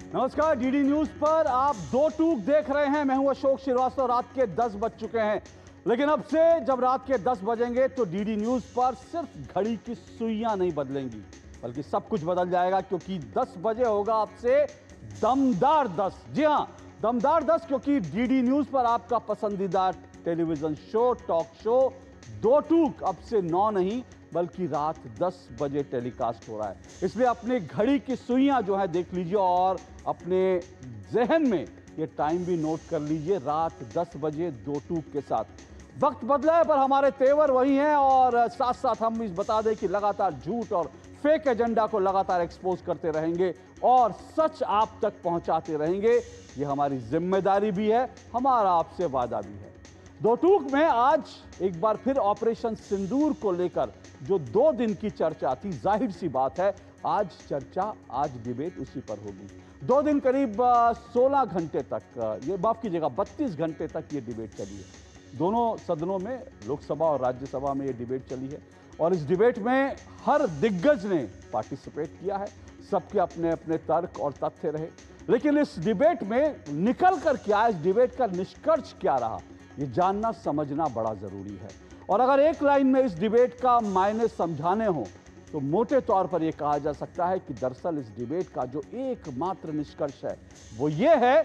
नमस्कार, DD news पर आप दो टूक देख रहे हैं। मैं हूं अशोक श्रीवास्तव। रात के 10 बज चुके हैं, लेकिन अब से जब रात के 10 बजेंगे तो डीडी न्यूज पर सिर्फ घड़ी की सुइयां नहीं बदलेंगी, बल्कि सब कुछ बदल जाएगा, क्योंकि 10 बजे होगा आपसे दमदार 10। जी हां, दमदार 10, क्योंकि डीडी न्यूज पर आपका पसंदीदा टेलीविजन शो, टॉक शो दो टूक अब से 9 नहीं बल्कि रात 10 बजे टेलीकास्ट हो रहा है। इसलिए अपने घड़ी की सुइयां जो है देख लीजिए और अपने जहन में ये टाइम भी नोट कर लीजिए। रात 10 बजे दो टूक के साथ वक्त बदला है, पर हमारे तेवर वही हैं। और साथ साथ हम इस बता दें कि लगातार झूठ और फेक एजेंडा को लगातार एक्सपोज करते रहेंगे और सच आप तक पहुंचाते रहेंगे। ये हमारी जिम्मेदारी भी है, हमारा आपसे वादा भी है। दो टूक में आज एक बार फिर ऑपरेशन सिंदूर को लेकर जो 2 दिन की चर्चा थी, जाहिर सी बात है आज चर्चा, आज डिबेट उसी पर होगी। 2 दिन करीब 16 घंटे तक, ये माफ कीजिएगा 32 घंटे तक ये डिबेट चली है। दोनों सदनों में, लोकसभा और राज्यसभा में ये डिबेट चली है और इस डिबेट में हर दिग्गज ने पार्टिसिपेट किया है। सबके अपने अपने तर्क और तथ्य रहे, लेकिन इस डिबेट में निकल कर क्या, इस डिबेट का निष्कर्ष क्या रहा, ये जानना समझना बड़ा जरूरी है। और अगर एक लाइन में इस डिबेट का मायने समझाने हो तो मोटे तौर पर यह कहा जा सकता है कि दरअसल इस डिबेट का जो एकमात्र निष्कर्ष है वो ये है,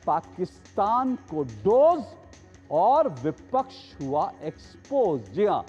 पाकिस्तान को डोज और विपक्ष हुआ एक्सपोज। जी हां,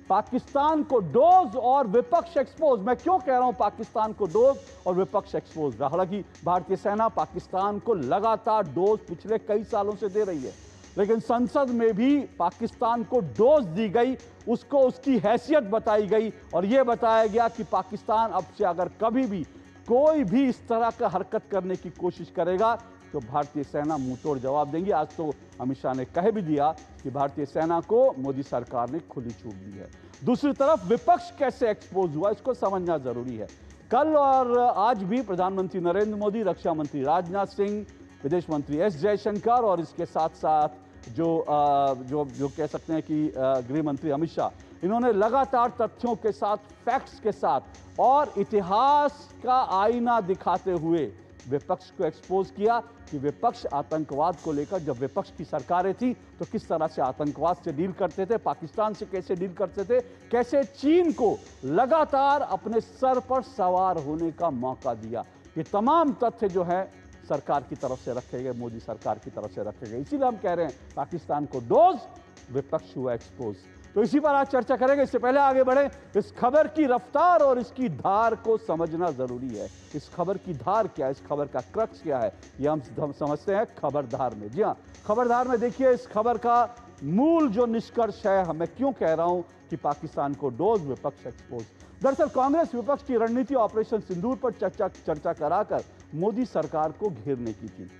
पाकिस्तान को डोज और विपक्ष एक्सपोज। मैं क्यों कह रहा हूं पाकिस्तान को डोज और विपक्ष एक्सपोज? हालांकि भारतीय सेना पाकिस्तान को लगातार डोज पिछले कई सालों से दे रही है, लेकिन संसद में भी पाकिस्तान को डोज दी गई, उसको उसकी हैसियत बताई गई और यह बताया गया कि पाकिस्तान अब से अगर कभी भी कोई भी इस तरह का हरकत करने की कोशिश करेगा तो भारतीय सेना मुंहतोड़ जवाब देंगी। आज तो अमित शाह ने कह भी दिया कि भारतीय सेना को मोदी सरकार ने खुली छूट दी है। दूसरी तरफ विपक्ष कैसे एक्सपोज हुआ, इसको समझना जरूरी है। कल और आज भी प्रधानमंत्री नरेंद्र मोदी, रक्षा मंत्री राजनाथ सिंह, विदेश मंत्री एस जयशंकर और इसके साथ साथ जो कह सकते हैं कि गृह मंत्री अमित शाह, इन्होंने लगातार तथ्यों के साथ, फैक्ट्स के साथ और इतिहास का आईना दिखाते हुए विपक्ष को एक्सपोज किया कि विपक्ष आतंकवाद को लेकर, जब विपक्ष की सरकारें थी तो किस तरह से आतंकवाद से डील करते थे, पाकिस्तान से कैसे डील करते थे, कैसे चीन को लगातार अपने सर पर सवार होने का मौका दिया। ये तमाम तथ्य जो है सरकार की तरफ से रखे गए, मोदी सरकार की तरफ से रखे गए। इसीलिए हम कह रहे हैं पाकिस्तान को डोज, विपक्ष हुआ एक्सपोज। तो इसी पर आज चर्चा करेंगे। इससे पहले आगे बढ़े, इस खबर की रफ्तार और इसकी धार को समझना जरूरी है। इस खबर की धार क्या है, इस खबर का क्रक्स क्या है, ये हम समझते हैं खबरधार में। जी हाँ, खबरधार में देखिए इस खबर का मूल जो निष्कर्ष है, मैं क्यों कह रहा हूं कि पाकिस्तान को डोज, विपक्ष एक्सपोज। दरअसल कांग्रेस विपक्ष की रणनीति ऑपरेशन सिंदूर पर चर्चा कराकर मोदी सरकार को घेरने की थी।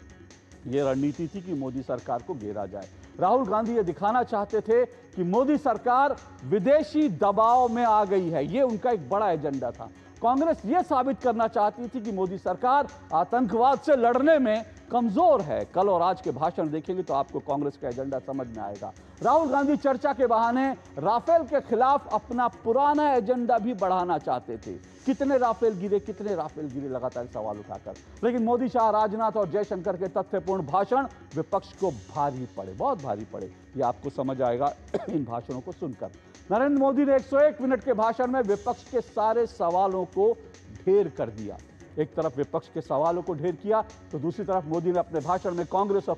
यह रणनीति थी कि मोदी सरकार को घेरा जाए। राहुल गांधी ये दिखाना चाहते थे कि मोदी सरकार विदेशी दबाव में आ गई है, यह उनका एक बड़ा एजेंडा था। कांग्रेस यह साबित करना चाहती थी कि मोदी सरकार आतंकवाद से लड़ने में कमजोर है। कल और आज के भाषण देखेंगे तो आपको कांग्रेस का एजेंडा समझ में आएगा। राहुल गांधी चर्चा के बहाने राफेल के खिलाफ अपना पुराना एजेंडा भी बढ़ाना चाहते थे। कितने राफेल गिरे लगातार सवाल उठाकर, लेकिन मोदी, शाह, राजनाथ और जयशंकर के तथ्यपूर्ण भाषण विपक्ष को भारी पड़े, बहुत भारी पड़े। ये आपको समझ आएगा इन भाषणों को सुनकर। नरेंद्र मोदी ने 101 मिनट के भाषण में विपक्ष के सारे सवालों को ढेर कर दिया। एक तरफ विपक्ष के सवालों को ढेर किया तो दूसरी तरफ मोदी ने अपने भाषण में कांग्रेस को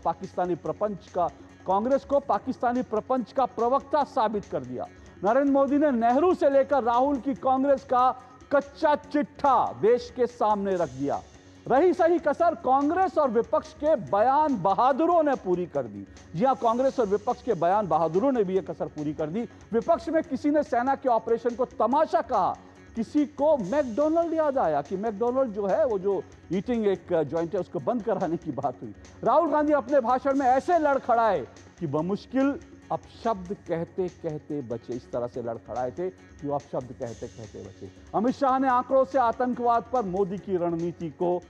पाकिस्तानी प्रपंच का प्रवक्ता साबित कर दिया। नरेंद्र मोदी ने नेहरू से लेकर राहुल की कांग्रेस का कच्चा चिट्ठा देश के सामने रख दिया। रही सही कसर कांग्रेस और विपक्ष के बयान बहादुरों ने पूरी कर दी। जी हां, कांग्रेस और विपक्ष के बयान बहादुरों ने भी यह कसर पूरी कर दी। विपक्ष में किसी ने सेना के ऑपरेशन को तमाशा कहा, किसी को मैकडॉनल्ड याद आया कि मैकडॉनल्ड जो है, वो जो ईटिंग एक जॉइंट है, उसको बंद कराने की बात हुई। राहुल गांधी अपने भाषण में ऐसे लड़खड़ाए कि बमुश्किल अपशब्द कहते कहते बचे। इस तरह से लड़खड़ाए थे कि वो अपशब्द कहते कहते बचे। अमित शाह ने आंकड़ों से आतंकवाद पर मोदी की रणनीति को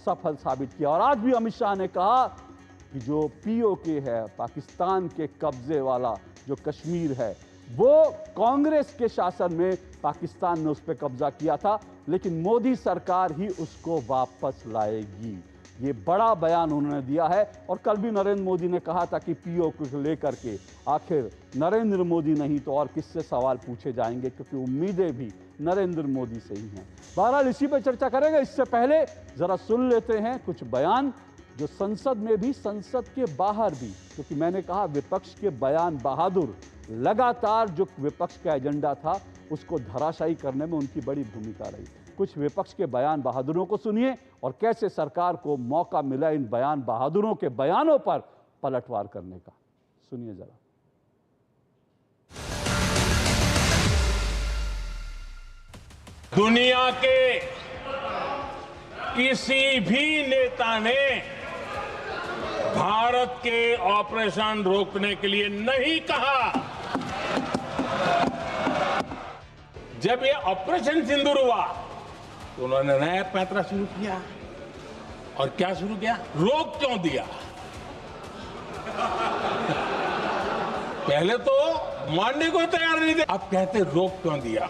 सफल साबित किया और आज भी अमित शाह ने कहा कि जो पीओके है, पाकिस्तान के कब्जे वाला जो कश्मीर है, वो कांग्रेस के शासन में पाकिस्तान ने उस पर कब्जा किया था, लेकिन मोदी सरकार ही उसको वापस लाएगी। ये बड़ा बयान उन्होंने दिया है। और कल भी नरेंद्र मोदी ने कहा था कि पीओ को लेकर के आखिर नरेंद्र मोदी नहीं तो और किससे सवाल पूछे जाएंगे, क्योंकि उम्मीदें भी नरेंद्र मोदी से ही हैं। बहरहाल इसी पर चर्चा करेंगे। इससे पहले जरा सुन लेते हैं कुछ बयान जो संसद में भी, संसद के बाहर भी, क्योंकि मैंने कहा विपक्ष के बयान बहादुर, लगातार जो विपक्ष का एजेंडा था उसको धराशायी करने में उनकी बड़ी भूमिका रही। कुछ विपक्ष के बयान बहादुरों को सुनिए और कैसे सरकार को मौका मिला इन बयान बहादुरों के बयानों पर पलटवार करने का। सुनिए जरा। दुनिया के किसी भी नेता ने भारत के ऑपरेशन रोकने के लिए नहीं कहा। जब ये ऑपरेशन सिंदूर हुआ तो उन्होंने नया पैंतरा शुरू किया। और क्या शुरू किया? रोक क्यों दिया? पहले तो मानने को तैयार नहीं थे, अब कहते रोक क्यों दिया।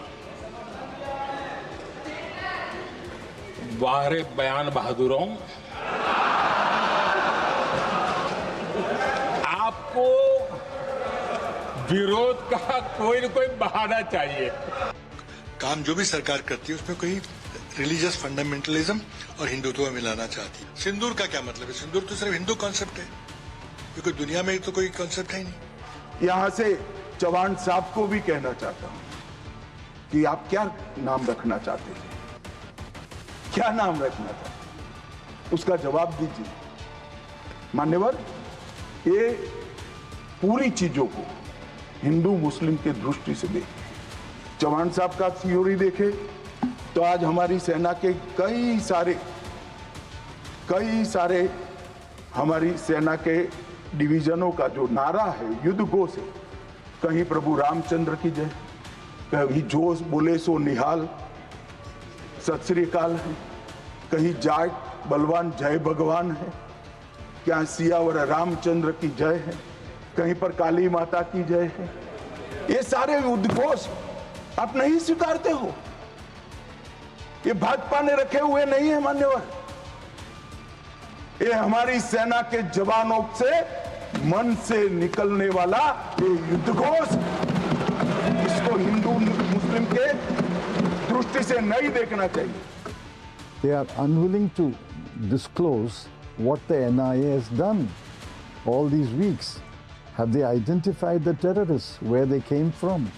बाहर बयान बहादुरों, आपको विरोध का कोई न कोई बहाना चाहिए। काम जो भी सरकार करती है उसमें कोई रिलीजियस फंडामेंटलिज्म और हिंदुत्व मिलाना चाहती है। सिंदूर का क्या मतलब है? सिंदूर तो सिर्फ हिंदू कॉन्सेप्ट है, क्योंकि दुनिया में तो कोई कॉन्सेप्ट है ही नहीं। यहां से चौहान साहब को भी कहना चाहता हूं कि आप क्या नाम रखना चाहते थे, क्या नाम रखना था, उसका जवाब दीजिए। मान्यवर, ये पूरी चीजों को हिंदू मुस्लिम के दृष्टि से देखें। चौहान साहब का थ्योरी देखे तो आज हमारी सेना के कई सारे हमारी सेना के डिवीजनों का जो नारा है युद्ध घोष है, कहीं प्रभु रामचंद्र की जय, कहीं जोश बोले सो निहाल, सत श्री अकाल है, कहीं जाट बलवान जय भगवान है, क्या सियावर रामचंद्र की जय है, कहीं पर काली माता की जय है। ये सारे उद्घोष आप नहीं स्वीकारते हो। ये भाजपा ने रखे हुए नहीं है मान्यवर, ये हमारी सेना के जवानों से मन से निकलने वाला ये युद्धघोष, इसको हिंदू मुस्लिम के दृष्टि से नहीं देखना चाहिए। They are unwilling to disclose what the NIA has done all these weeks. Have they identified the terrorists, where they came from?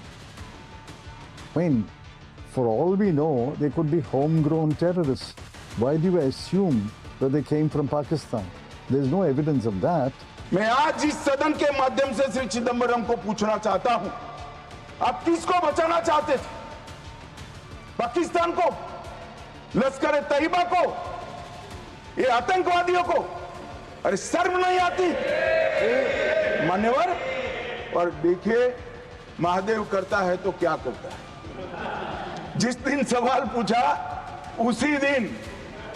I mean, for all we know, they could be homegrown terrorists. Why do you assume that they came from Pakistan? There's no evidence of that. मैं आज इस सदन के माध्यम से श्री चिदंबरम को पूछना चाहता हूं, आप किसको बचाना चाहते थे? पाकिस्तान को, लश्कर तैयबा को, ये आतंकवादियों को? अरे शर्म नहीं आती मान्यवर? और देखिए, महादेव करता है तो क्या करता है। जिस दिन सवाल पूछा उसी दिन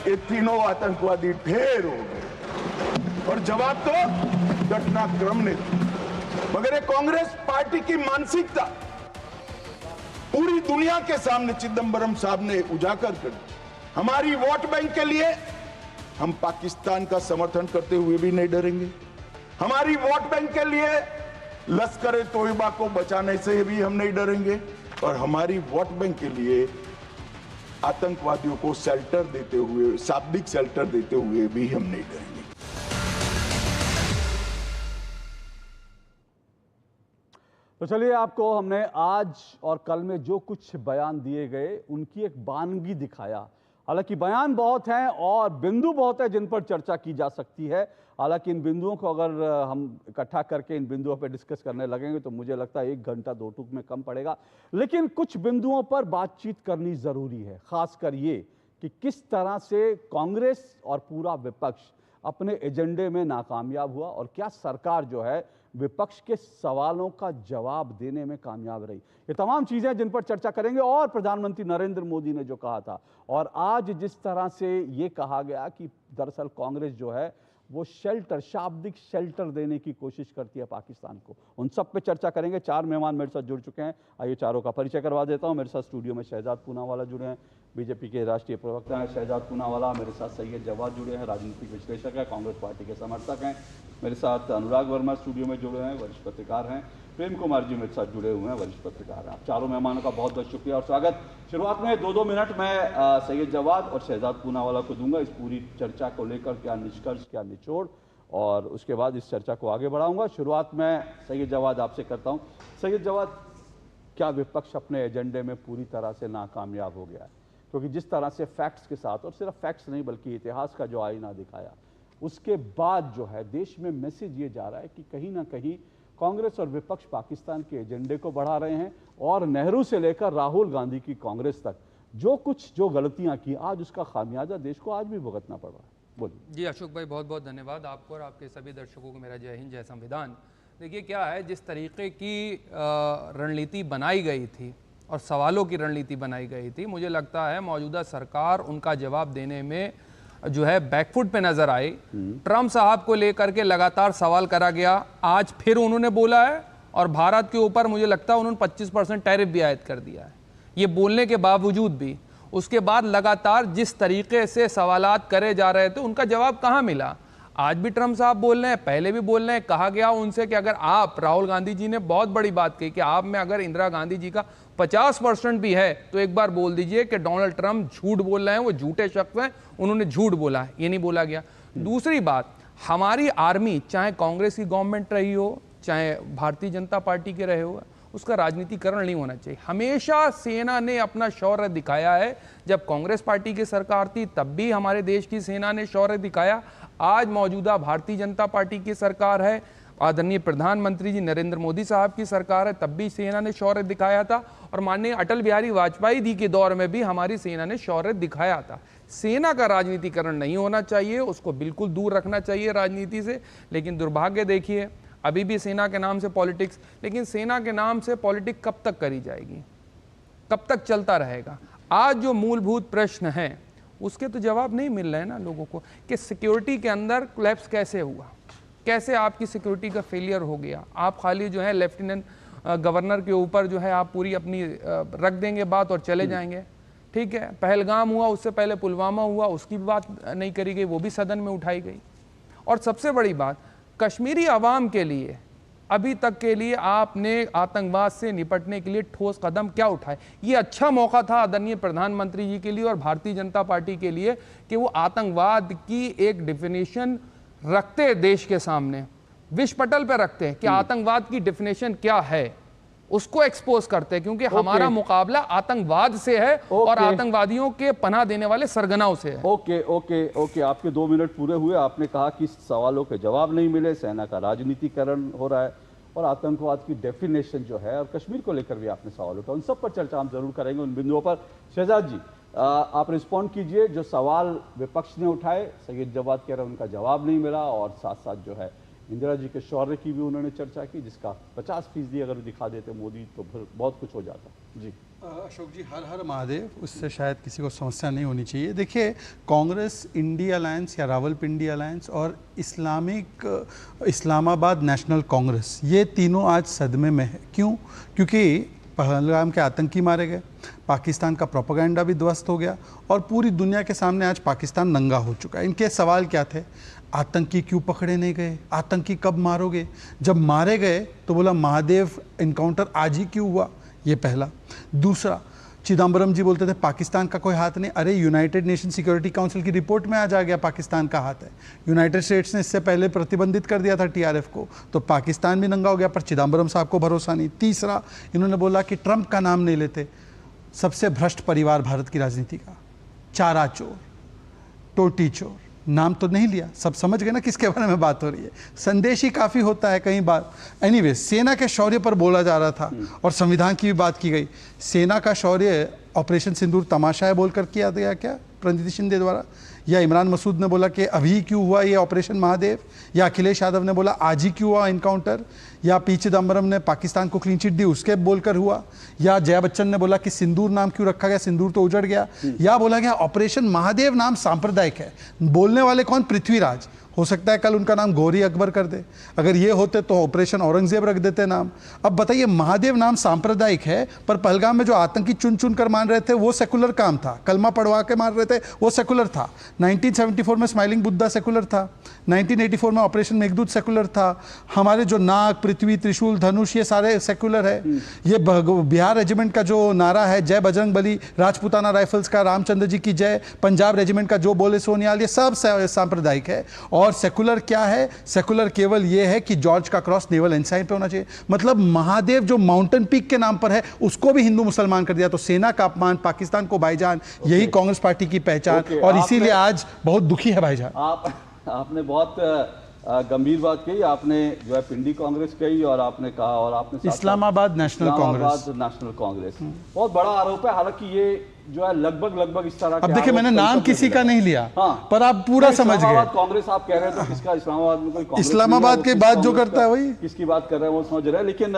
ये तीनों आतंकवादी ढेर हो गए और जवाब तो घटनाक्रम ने दिया। मगर ये कांग्रेस पार्टी की मानसिकता पूरी दुनिया के सामने चिदंबरम साहब ने उजागर कर दी। हमारी वोट बैंक के लिए हम पाकिस्तान का समर्थन करते हुए भी नहीं डरेंगे। हमारी वोट बैंक के लिए लश्कर तोयबा को बचाने से भी हम नहीं डरेंगे, और हमारी वोट बैंक के लिए आतंकवादियों को शेल्टर देते हुए, शाब्दिक शेल्टर देते हुए भी हम नहीं डरेंगे। तो चलिए, आपको हमने आज और कल में जो कुछ बयान दिए गए उनकी एक वानगी दिखाया। हालांकि बयान बहुत हैं और बिंदु बहुत है जिन पर चर्चा की जा सकती है। हालांकि इन बिंदुओं को अगर हम इकट्ठा करके इन बिंदुओं पर डिस्कस करने लगेंगे तो मुझे लगता है 1 घंटा 2 टूक में कम पड़ेगा। लेकिन कुछ बिंदुओं पर बातचीत करनी जरूरी है, खासकर ये कि किस तरह से कांग्रेस और पूरा विपक्ष अपने एजेंडे में नाकामयाब हुआ और क्या सरकार जो है विपक्ष के सवालों का जवाब देने में कामयाब रही। ये तमाम चीजें जिन पर चर्चा करेंगे। और प्रधानमंत्री नरेंद्र मोदी ने जो कहा था और आज जिस तरह से ये कहा गया कि दरअसल कांग्रेस जो है वो शेल्टर, शाब्दिक शेल्टर देने की कोशिश करती है पाकिस्तान को, उन सब पे चर्चा करेंगे। 4 मेहमान मेरे साथ जुड़ चुके हैं, आइए चारों का परिचय करवा देता हूं। मेरे साथ स्टूडियो में शहजाद पूनावाला जुड़े हैं, बीजेपी के राष्ट्रीय प्रवक्ता हैं शहजाद पूनावाला, मेरे साथ सैयद जवाद जुड़े हैं, राजनीतिक विश्लेषक हैं, कांग्रेस पार्टी के समर्थक हैं, मेरे साथ अनुराग वर्मा स्टूडियो में जुड़े हैं, वरिष्ठ पत्रकार हैं, प्रेम कुमार जी मेरे साथ जुड़े हुए हैं, वरिष्ठ पत्रकार हैं। आप चारों मेहमानों का बहुत बहुत शुक्रिया और स्वागत। शुरुआत में 2-2 मिनट मैं सैयद जवाद और शहजाद पूनावाला को दूंगा इस पूरी चर्चा को लेकर, क्या निष्कर्ष, क्या निचोड़, और उसके बाद इस चर्चा को आगे बढ़ाऊंगा। शुरुआत में सैयद जवाद आपसे करता हूँ। सैयद जवाद, क्या विपक्ष अपने एजेंडे में पूरी तरह से नाकामयाब हो गया है? क्योंकि जिस तरह से फैक्ट्स के साथ, और सिर्फ फैक्ट्स नहीं बल्कि इतिहास का जो आईना दिखाया, उसके बाद जो है देश में मैसेज ये जा रहा है कि कहीं ना कहीं कांग्रेस और विपक्ष पाकिस्तान के एजेंडे को बढ़ा रहे हैं, और नेहरू से लेकर राहुल गांधी की कांग्रेस तक जो गलतियां की, आज उसका खामियाजा देश को आज भी भुगतना पड़ रहा है। बोलिए। जी अशोक भाई, बहुत बहुत धन्यवाद आपको और आपके सभी दर्शकों को मेरा जय हिंद, जय संविधान। देखिए क्या है, जिस तरीके की रणनीति बनाई गई थी और सवालों की रणनीति बनाई गई थी, मुझे लगता है मौजूदा सरकार उनका जवाब देने में जो है बैकफुट पे नजर आई। ट्रम्प साहब को लेकर के लगातार सवाल करा गया, आज फिर उन्होंने बोला है, और भारत के ऊपर मुझे लगता है उन्होंने 25% टैरिफ भी आयद कर दिया है। ये बोलने के बावजूद भी उसके बाद लगातार जिस तरीके से सवालात करे जा रहे थे, उनका जवाब कहाँ मिला? आज भी ट्रम्प साहब बोल रहे हैं, पहले भी बोल रहे हैं। कहा गया उनसे कि अगर आप, राहुल गांधी जी ने बहुत बड़ी बात कही कि आप में अगर इंदिरा गांधी जी का 50% भी है तो एक बार बोल दीजिए कि डोनाल्ड ट्रम्प झूठ बोल रहे हैं, वो झूठे शख्स हैं, उन्होंने झूठ बोला है। ये नहीं बोला गया। दूसरी बात, हमारी आर्मी, चाहे कांग्रेस की गवर्नमेंट रही हो, चाहे भारतीय जनता पार्टी के रहे हो, उसका राजनीतिकरण नहीं होना चाहिए। हमेशा सेना ने अपना शौर्य दिखाया है। जब कांग्रेस पार्टी की सरकार थी तब भी हमारे देश की सेना ने शौर्य दिखाया। आज मौजूदा भारतीय जनता पार्टी की सरकार है, आदरणीय प्रधानमंत्री जी नरेंद्र मोदी साहब की सरकार है, तब भी सेना ने शौर्य दिखाया था, और माननीय अटल बिहारी वाजपेयी जी के दौर में भी हमारी सेना ने शौर्य दिखाया था। सेना का राजनीतिकरण नहीं होना चाहिए, उसको बिल्कुल दूर रखना चाहिए राजनीति से। लेकिन दुर्भाग्य देखिए, अभी भी सेना के नाम से पॉलिटिक्स, लेकिन सेना के नाम से पॉलिटिक्स कब तक करी जाएगी, कब तक चलता रहेगा? आज जो मूलभूत प्रश्न है उसके तो जवाब नहीं मिल रहे हैं ना लोगों को, कि सिक्योरिटी के अंदर कोलैप्स कैसे हुआ, कैसे आपकी सिक्योरिटी का फेलियर हो गया। आप खाली जो है लेफ्टिनेंट गवर्नर के ऊपर जो है आप पूरी अपनी रख देंगे बात और चले जाएंगे। ठीक है, पहलगाम हुआ, उससे पहले पुलवामा हुआ, उसकी भी बात नहीं करी गई, वो भी सदन में उठाई गई। और सबसे बड़ी बात, कश्मीरी आवाम के लिए अभी तक के लिए आपने आतंकवाद से निपटने के लिए ठोस कदम क्या उठाए? ये अच्छा मौका था आदरणीय प्रधानमंत्री जी के लिए और भारतीय जनता पार्टी के लिए कि वो आतंकवाद की एक डिफिनेशन रखते, देश के सामने विश्व पटल पर रखते कि आतंकवाद की डिफिनेशन क्या है, उसको एक्सपोज करते हैं। क्योंकि हमारा मुकाबला आतंकवाद से है और आतंकवादियों के पनाह देने वाले सरगनाओं से है। ओके, आपके 2 मिनट पूरे हुए। आपने कहा कि सवालों के जवाब नहीं मिले, सेना का राजनीतिकरण हो रहा है, और आतंकवाद की डेफिनेशन जो है, और कश्मीर को लेकर भी आपने सवाल उठाया, उन सब पर चर्चा हम जरूर करेंगे, उन बिंदुओं पर। शहजाद जी, आप रिस्पॉन्ड कीजिए। जो सवाल विपक्ष ने उठाए, सैयद जवाद कह रहे हैं उनका जवाब नहीं मिला, और साथ साथ जो है इंदिरा जी के शौर्य की भी उन्होंने चर्चा की, जिसका 50% अगर दिखा देते मोदी तो फिर बहुत कुछ हो जाता। जी अशोक जी, हर हर महादेव, उससे शायद किसी को समस्या नहीं होनी चाहिए। देखिए, कांग्रेस इंडिया अलायंस या रावलपिंडी अलायंस और इस्लामाबाद नेशनल कांग्रेस, ये तीनों आज सदमे में है। क्यों? क्योंकि पहलगाम के आतंकी मारे गए, पाकिस्तान का प्रोपेगेंडा भी ध्वस्त हो गया, और पूरी दुनिया के सामने आज पाकिस्तान नंगा हो चुका है। इनके सवाल क्या थे? आतंकी क्यों पकड़े नहीं गए? आतंकी कब मारोगे? जब मारे गए तो बोला महादेव इनकाउंटर आज ही क्यों हुआ? ये पहला। दूसरा, चिदम्बरम जी बोलते थे पाकिस्तान का कोई हाथ नहीं। अरे यूनाइटेड नेशन सिक्योरिटी काउंसिल की रिपोर्ट में आज आ गया पाकिस्तान का हाथ है। यूनाइटेड स्टेट्स ने इससे पहले प्रतिबंधित कर दिया था टीआरएफ को, तो पाकिस्तान भी नंगा हो गया, पर चिदम्बरम साहब को भरोसा नहीं। तीसरा, इन्होंने बोला कि ट्रंप का नाम नहीं लेते। सबसे भ्रष्ट परिवार भारत की राजनीति का, चारा चोर, टोटी चोर, नाम तो नहीं लिया, सब समझ गए ना किसके बारे में बात हो रही है। संदेश ही काफ़ी होता है कई बार। एनीवे, सेना के शौर्य पर बोला जा रहा था और संविधान की भी बात की गई। सेना का शौर्य ऑपरेशन सिंदूर तमाशा है बोलकर किया गया क्या प्रणिति शिंदे द्वारा? या इमरान मसूद ने बोला कि अभी क्यों हुआ ये ऑपरेशन महादेव? या अखिलेश यादव ने बोला आज ही क्यों हुआ इनकाउंटर? या पी चिदम्बरम ने पाकिस्तान को क्लीन चिट दी उसके बोलकर हुआ? या जया बच्चन ने बोला कि सिंदूर नाम क्यों रखा गया, सिंदूर तो उजड़ गया? या बोला गया ऑपरेशन महादेव नाम सांप्रदायिक है? बोलने वाले कौन? पृथ्वीराज। हो सकता है कल उनका नाम गौरी अकबर कर दे। अगर ये होते तो ऑपरेशन औरंगजेब रख देते नाम। अब बताइए, महादेव नाम सांप्रदायिक है, पर पहलगाम में जो आतंकी चुन चुन कर मान रहे थे वो सेकुलर काम था, कलमा पढ़वा के मार रहे थे वो सेकुलर था। 1974 में स्माइलिंग बुद्धा सेकुलर था, 1984 में ऑपरेशन मेघदूत सेकुलर था, हमारे जो नाग, पृथ्वी, त्रिशूल, धनुष ये सारे सेकुलर है। ये बिहार रेजिमेंट का जो नारा है जय बजरंग बली, राजपूताना राइफल्स का रामचंद्र जी की जय, पंजाब रेजिमेंट का जो बोले सोनियाल, ये सब सांप्रदायिक है। और सेकुलर क्या है? सेकुलर केवल ये है कि जॉर्ज का क्रॉस नेवल एनसाइन पे होना चाहिए। मतलब महादेव जो माउंटेन पीक के नाम पर है उसको भी हिंदू मुसलमान कर दिया। तो सेना का अपमान, पाकिस्तान को भाईजान, यही कांग्रेस पार्टी की पहचान। और इसीलिए आज बहुत दुखी है भाईजान। आपने बहुत गंभीर बात कही, आपने जो है पिंडी कांग्रेस कही, और आपने कहा, और आपने इस्लामाबाद नेशनल कांग्रेस बहुत बड़ा आरोप है। हालांकि ये जो है लगभग इस तरह। अब देखिए, मैंने नाम किसी का नहीं लिया, हाँ, पर आप पूरा समझ गए। कांग्रेस आप कह रहे थे, किसका इस्लामाबाद में कोई इस्लामाबाद के बाद जो करता है वही, किसकी बात कर रहे हैं वो समझ रहे हैं। लेकिन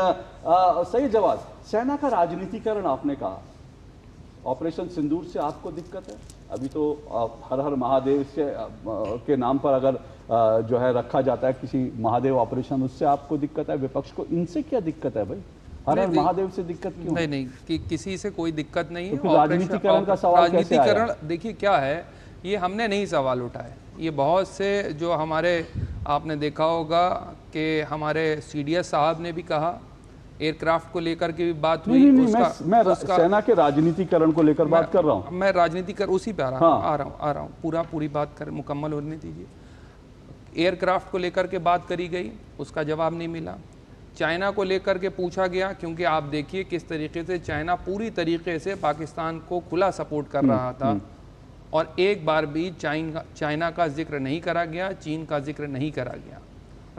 सही जवाब, सेना का राजनीतिकरण आपने कहा, ऑपरेशन सिंदूर से आपको दिक्कत है? अभी तो हर हर महादेव से के नाम पर अगर जो है रखा जाता है किसी महादेव ऑपरेशन, उससे आपको दिक्कत है? विपक्ष को इनसे क्या दिक्कत है भाई? हर हर महादेव से दिक्कत क्यों? नहीं, कि किसी से कोई दिक्कत नहीं है। तो राजनीतिकरण का सवाल कैसे आया? राजनीतिकरण देखिए क्या है, ये हमने नहीं सवाल उठाए, ये बहुत से जो हमारे, आपने देखा होगा कि हमारे CDS साहब ने भी कहा, एयरक्राफ्ट को लेकर के भी बात हुई। मैं सेना के राजनीतिकरण को लेकर बात कर रहा हूँ। मैं राजनीतिकरण उसी पे आ रहा हूँ, पूरी बात कर मुकम्मल होने दीजिए। एयरक्राफ्ट को लेकर के बात करी गई, उसका जवाब नहीं मिला। चाइना को लेकर के पूछा गया, क्योंकि आप देखिए किस तरीके से चाइना पूरी तरीके से पाकिस्तान को खुला सपोर्ट कर रहा था, और एक बार भी चाइना का जिक्र नहीं करा गया, चीन का जिक्र नहीं करा गया।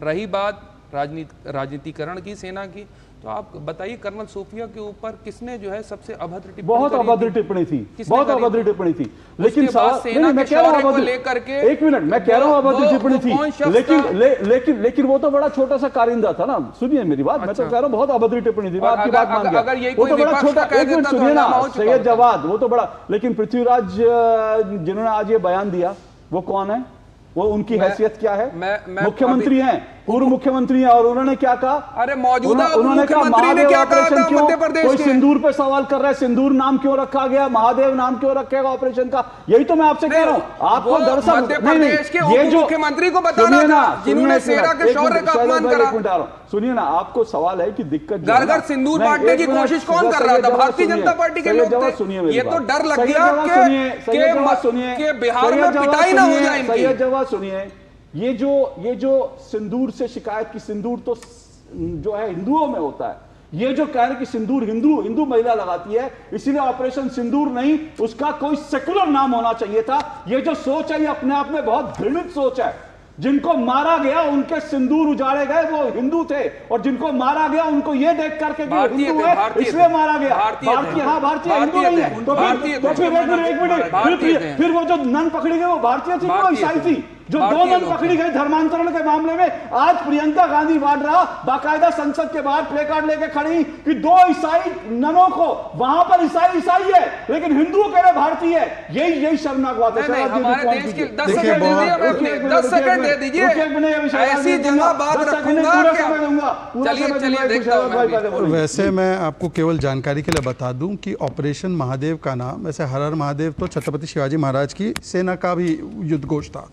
रही बात राजनीतिकरण की, सेना की, तो आप बताइए कर्नल सूफिया के ऊपर किसने जो है सबसे अभद्र टिप्पणी? बहुत अभद्र टिप्पणी थी, बहुत अभद्र टिप्पणी थी। लेकिन सेना के शौर्य को लेकर के, एक मिनट, मैं कह रहा हूं अभद्र टिप्पणी थी, लेकिन वो तो बड़ा छोटा सा कारिंदा था ना। सुनिए मेरी बात, मैं तो कह रहा हूं बहुत अभद्र टिप्पणी थी, आपकी बात मान गया। वो तो बड़ा छोटा, एक मिनट सुनिए ना सैयद जवाद, वो तो बड़ा, लेकिन पृथ्वीराज जिन्होंने आज ये बयान दिया वो कौन है? वो उनकी हैसियत क्या है? मुख्यमंत्री हैं, पूर्व मुख्यमंत्री हैं, और उन्होंने क्या कहा? अरे मौजूदा मुख्यमंत्री ने क्या कहा था मध्य प्रदेश कोई के? सिंदूर पे सवाल कर रहा है, सिंदूर नाम क्यों रखा गया, महादेव नाम क्यों रखेगा ऑपरेशन का? यही तो मैं आपसे कह रहा हूं। आपको दरअसल मध्य प्रदेश के उप मुख्यमंत्री को बताना था, जिन्होंने सेना के शौर्य का अपमान करा। सुनिए ना, आपको सवाल है कि दिक्कत घर घर सिंदूर बांटने की कोशिश कौन कर रहा था? भारतीय जनता पार्टी के लोग थे। ये तो डर लग गया कि बिहार में पिटाई ना हो जाए इनकी। सैयद जवाब सुनिए, ये जो सिंदूर से शिकायत की, सिंदूर तो जो है हिंदुओं में होता है, ये जो कह रहे कि सिंदूर हिंदू महिला लगाती है, इसीलिए ऑपरेशन सिंदूर नहीं, उसका कोई सेकुलर नाम होना चाहिए था। ये जो सोच है ये अपने आप में बहुत घृणित सोच है। जिनको मारा गया उनके सिंदूर उजाड़े गए वो हिंदू थे, और जिनको मारा गया उनको ये देख करके कि हिंदू है इसलिए मारा गया। भारतीय, हाँ भारतीय, हिंदू नहीं है। तो फिर एक मिनट, फिर वो जो नन पकड़ी गई वो भारतीय थी, वो ईसाई थी? जो दो नन पकड़ी गई धर्मांतरण के मामले में, आज प्रियंका गांधी वाड्रा बाकायदा संसद के बाहर प्ले कार्ड लेके खड़ी कि दो ईसाई ननों को, वहां पर ईसाई है लेकिन हिंदू कह रहे भारतीय है। यही शर्मनाक बात है। हमारे देश के 10 सेकंड दे दीजिए, ऐसी जगह बात रखूंगा। चलिए, वैसे मैं आपको केवल जानकारी के लिए बता दूं कि ऑपरेशन महादेव का नाम, वैसे हर हर महादेव तो छत्रपति शिवाजी महाराज की सेना का भी युद्ध घोष था,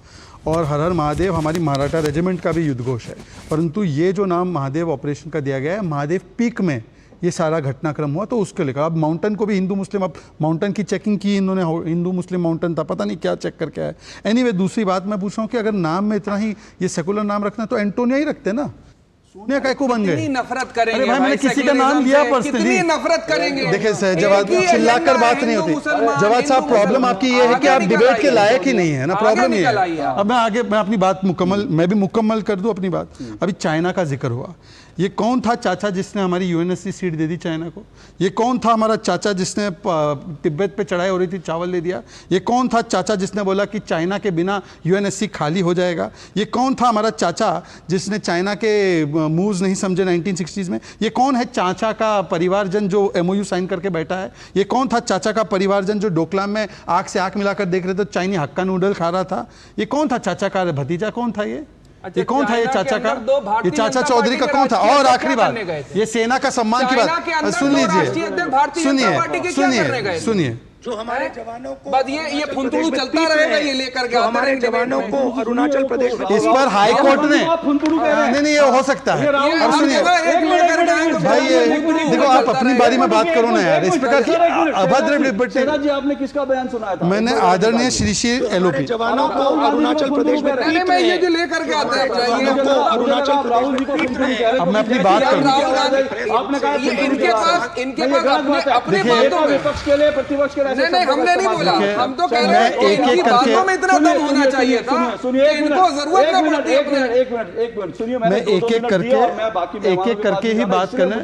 और हर हर महादेव हमारी मराठा रेजिमेंट का भी युद्ध घोष है। परंतु ये जो नाम महादेव ऑपरेशन का दिया गया है, महादेव पीक में ये सारा घटनाक्रम हुआ, तो उसके लेकर अब माउंटेन को भी हिंदू मुस्लिम, अब माउंटेन की चेकिंग की इन्होंने, हिंदू मुस्लिम माउंटेन था, पता नहीं क्या चेक करके आए। एनीवे, दूसरी बात मैं पूछ रहा हूँ कि अगर नाम में इतना ही ये सेकुलर नाम रखना तो एंटोनिया ही रखते ना, सोनिया का को बन गए। नफरत करेंगे? अरे भाई, मैंने किसी का नाम लिया पर्सनली, नफरत करेंगे? देखिए सर, जवाब चिल्लाकर बात नहीं होती। जवाब साहब, प्रॉब्लम आपकी ये है कि आप डिबेट के लायक ही नहीं है ना, प्रॉब्लम ये है। अब मैं अपनी बात मैं भी मुकम्मल कर दूं अपनी बात। अभी चाइना का जिक्र हुआ, ये कौन था चाचा जिसने हमारी यूएनएससी सीट दे दी चाइना को? ये कौन था हमारा चाचा जिसने तिब्बत पे चढ़ाई हो रही थी चावल दे दिया? ये कौन था चाचा जिसने बोला कि चाइना के बिना यूएनएससी खाली हो जाएगा? ये कौन था हमारा चाचा जिसने चाइना के मूव्स नहीं समझे 1960s में? ये कौन है चाचा का परिवारजन जो MOU साइन करके बैठा है? ये कौन था चाचा का परिवारजन जो डोकलाम में आंख से आंख मिलाकर देख रहे थे, चाइनी हक्का नूडल खा रहा था? ये कौन था चाचा का भतीजा? कौन था ये? ये कौन था ये चाचा का? ये चाचा चौधरी का कौन था? और आखिरी बात, ये सेना का सम्मान की बात सुन लीजिए, सुनिए जो हमारे जवानों को बस ये फुंतुड़ू चलता रहेगा, ये लेकर के हमारे जवानों को अरुणाचल प्रदेश में इस पर हाई कोर्ट ने नहीं ये हो सकता है। और सुनिए भाई, ये देखो आप अपनी बारी में बात करो ना यार, इस प्रकार की अभद्र जी आपने किसका बयान सुनाया था? मैंने आदरणीय श्री LOP जवानों को अरुणाचल प्रदेश में ये जो लेकर के आते हैं राहुल जी को अब मैं अपनी बात करूं। आपने कहा इनके पास अपने बातों में विपक्ष के लिए प्रतिपक्ष के नहीं हमने नहीं बोला, हम तो कह रहे हैं इनकी बातों में इतना दम होना चाहिए था कि इनको जरूरत न पड़ती। एक मिनट सुनिए, मैं एक एक करके ही बात करना।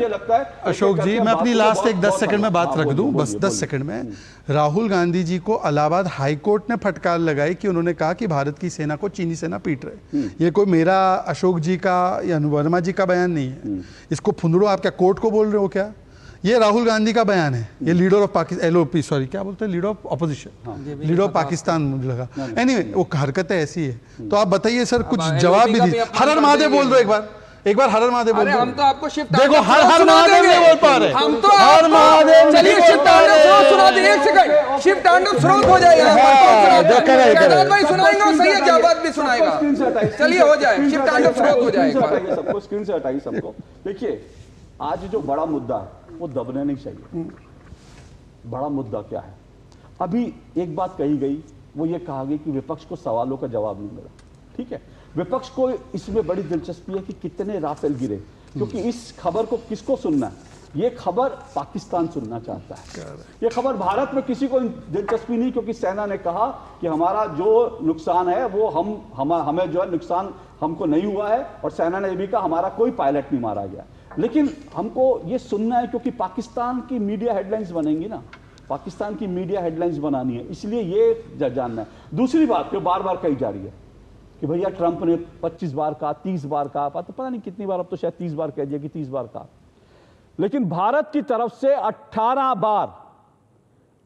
अशोक जी, मैं अपनी लास्ट 10 सेकंड में बात रख दूं, बस 10 सेकंड में। राहुल गांधी जी को इलाहाबाद हाई कोर्ट ने फटकार लगाई कि उन्होंने कहा कि भारत की सेना को चीनी सेना पीट रहे। ये कोई मेरा, अशोक जी का या वर्मा जी का बयान नहीं है। इसको फुंदड़ो आप क्या कोर्ट को बोल रहे हो क्या? ये राहुल गांधी का बयान है। ये leader of Pakistan, LOP sorry क्या बोलते हैं, leader of opposition, leader of Pakistan मुझे लगा। एनीवे वो हरकतें ऐसी है। तो आप बताइए सर, कुछ जवाब भी दीजिए। हर हर महादेव बोल दो एक बार हर हर महादेव बोल दो। हम तो आपको शिव देखो हर हर महादेव नहीं बोल पा रहे, हम तो हर महादेव। चलिए शिव तांडव स्रोत सुना दीजिए, एक सेकंड, शिव तांडव स्रोत हो जाएगा। शहजाद भाई सुनाएंगे और सैयद जाबाद भी सुनाएगा। चलिए हो जाए, शिव तांडव स्रोत हो जाएगा। सबको स्क्रीन से हटाइए सबको। देखिए आज जो बड़ा मुद्दा है वो दबने नहीं चाहिए। बड़ा मुद्दा क्या है? अभी एक बात कही गई, वो ये कहा गई कि विपक्ष को सवालों का जवाब नहीं मिला। ठीक है, विपक्ष को इसमें बड़ी दिलचस्पी है कि कितने राफेल गिरे, क्योंकि इस खबर को किसको सुनना है? ये खबर पाकिस्तान सुनना चाहता है। ये खबर भारत में किसी को दिलचस्पी नहीं, क्योंकि सेना ने कहा कि हमारा जो नुकसान है वो हमें जो है नुकसान हमको नहीं हुआ है, और सेना ने भी कहा हमारा कोई पायलट नहीं मारा गया। लेकिन हमको ये सुनना है क्योंकि पाकिस्तान की मीडिया हेडलाइंस बनेंगी ना, पाकिस्तान की मीडिया हेडलाइंस बनानी है, इसलिए ये जानना है। दूसरी बात जो बार बार कही जा रही है कि भैया ट्रंप ने 25 बार कहा, 30 बार कहा, पता नहीं कितनी बार, अब तो शायद 30 बार कह दिया कि 30 बार कहा, लेकिन भारत की तरफ से 18 बार।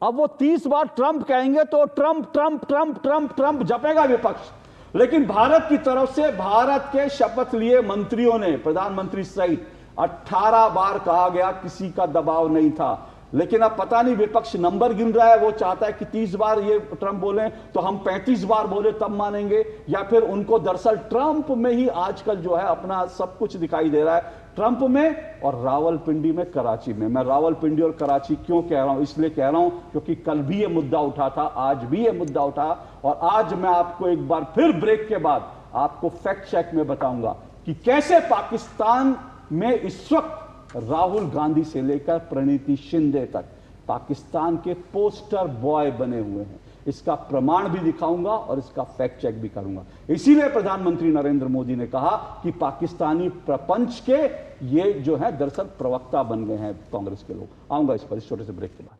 अब वो 30 बार ट्रंप कहेंगे तो Trump Trump Trump Trump Trump जपेगा विपक्ष, लेकिन भारत की तरफ से भारत के शपथ लिए मंत्रियों ने, प्रधानमंत्री सहित 18 बार कहा गया, किसी का दबाव नहीं था। लेकिन अब पता नहीं विपक्ष नंबर गिन रहा है, वो चाहता है कि 30 बार ये ट्रंप बोले तो हम 35 बार बोले तब मानेंगे, या फिर उनको दरअसल ट्रंप में ही आजकल जो है अपना सब कुछ दिखाई दे रहा है, ट्रंप में और रावलपिंडी में, कराची में। मैं रावलपिंडी और कराची क्यों कह रहा हूं? इसलिए कह रहा हूं क्योंकि कल भी ये मुद्दा उठा था, आज भी ये मुद्दा उठा, और आज मैं आपको एक बार फिर ब्रेक के बाद आपको फैक्ट चेक में बताऊंगा कि कैसे पाकिस्तान में इस वक्त राहुल गांधी से लेकर प्रणीति शिंदे तक पाकिस्तान के पोस्टर बॉय बने हुए हैं। इसका प्रमाण भी दिखाऊंगा और इसका फैक्ट चेक भी करूंगा। इसीलिए प्रधानमंत्री नरेंद्र मोदी ने कहा कि पाकिस्तानी प्रपंच के ये जो है दरअसल प्रवक्ता बन गए हैं कांग्रेस के लोग। आऊंगा इस पर इस छोटे से ब्रेक के बाद।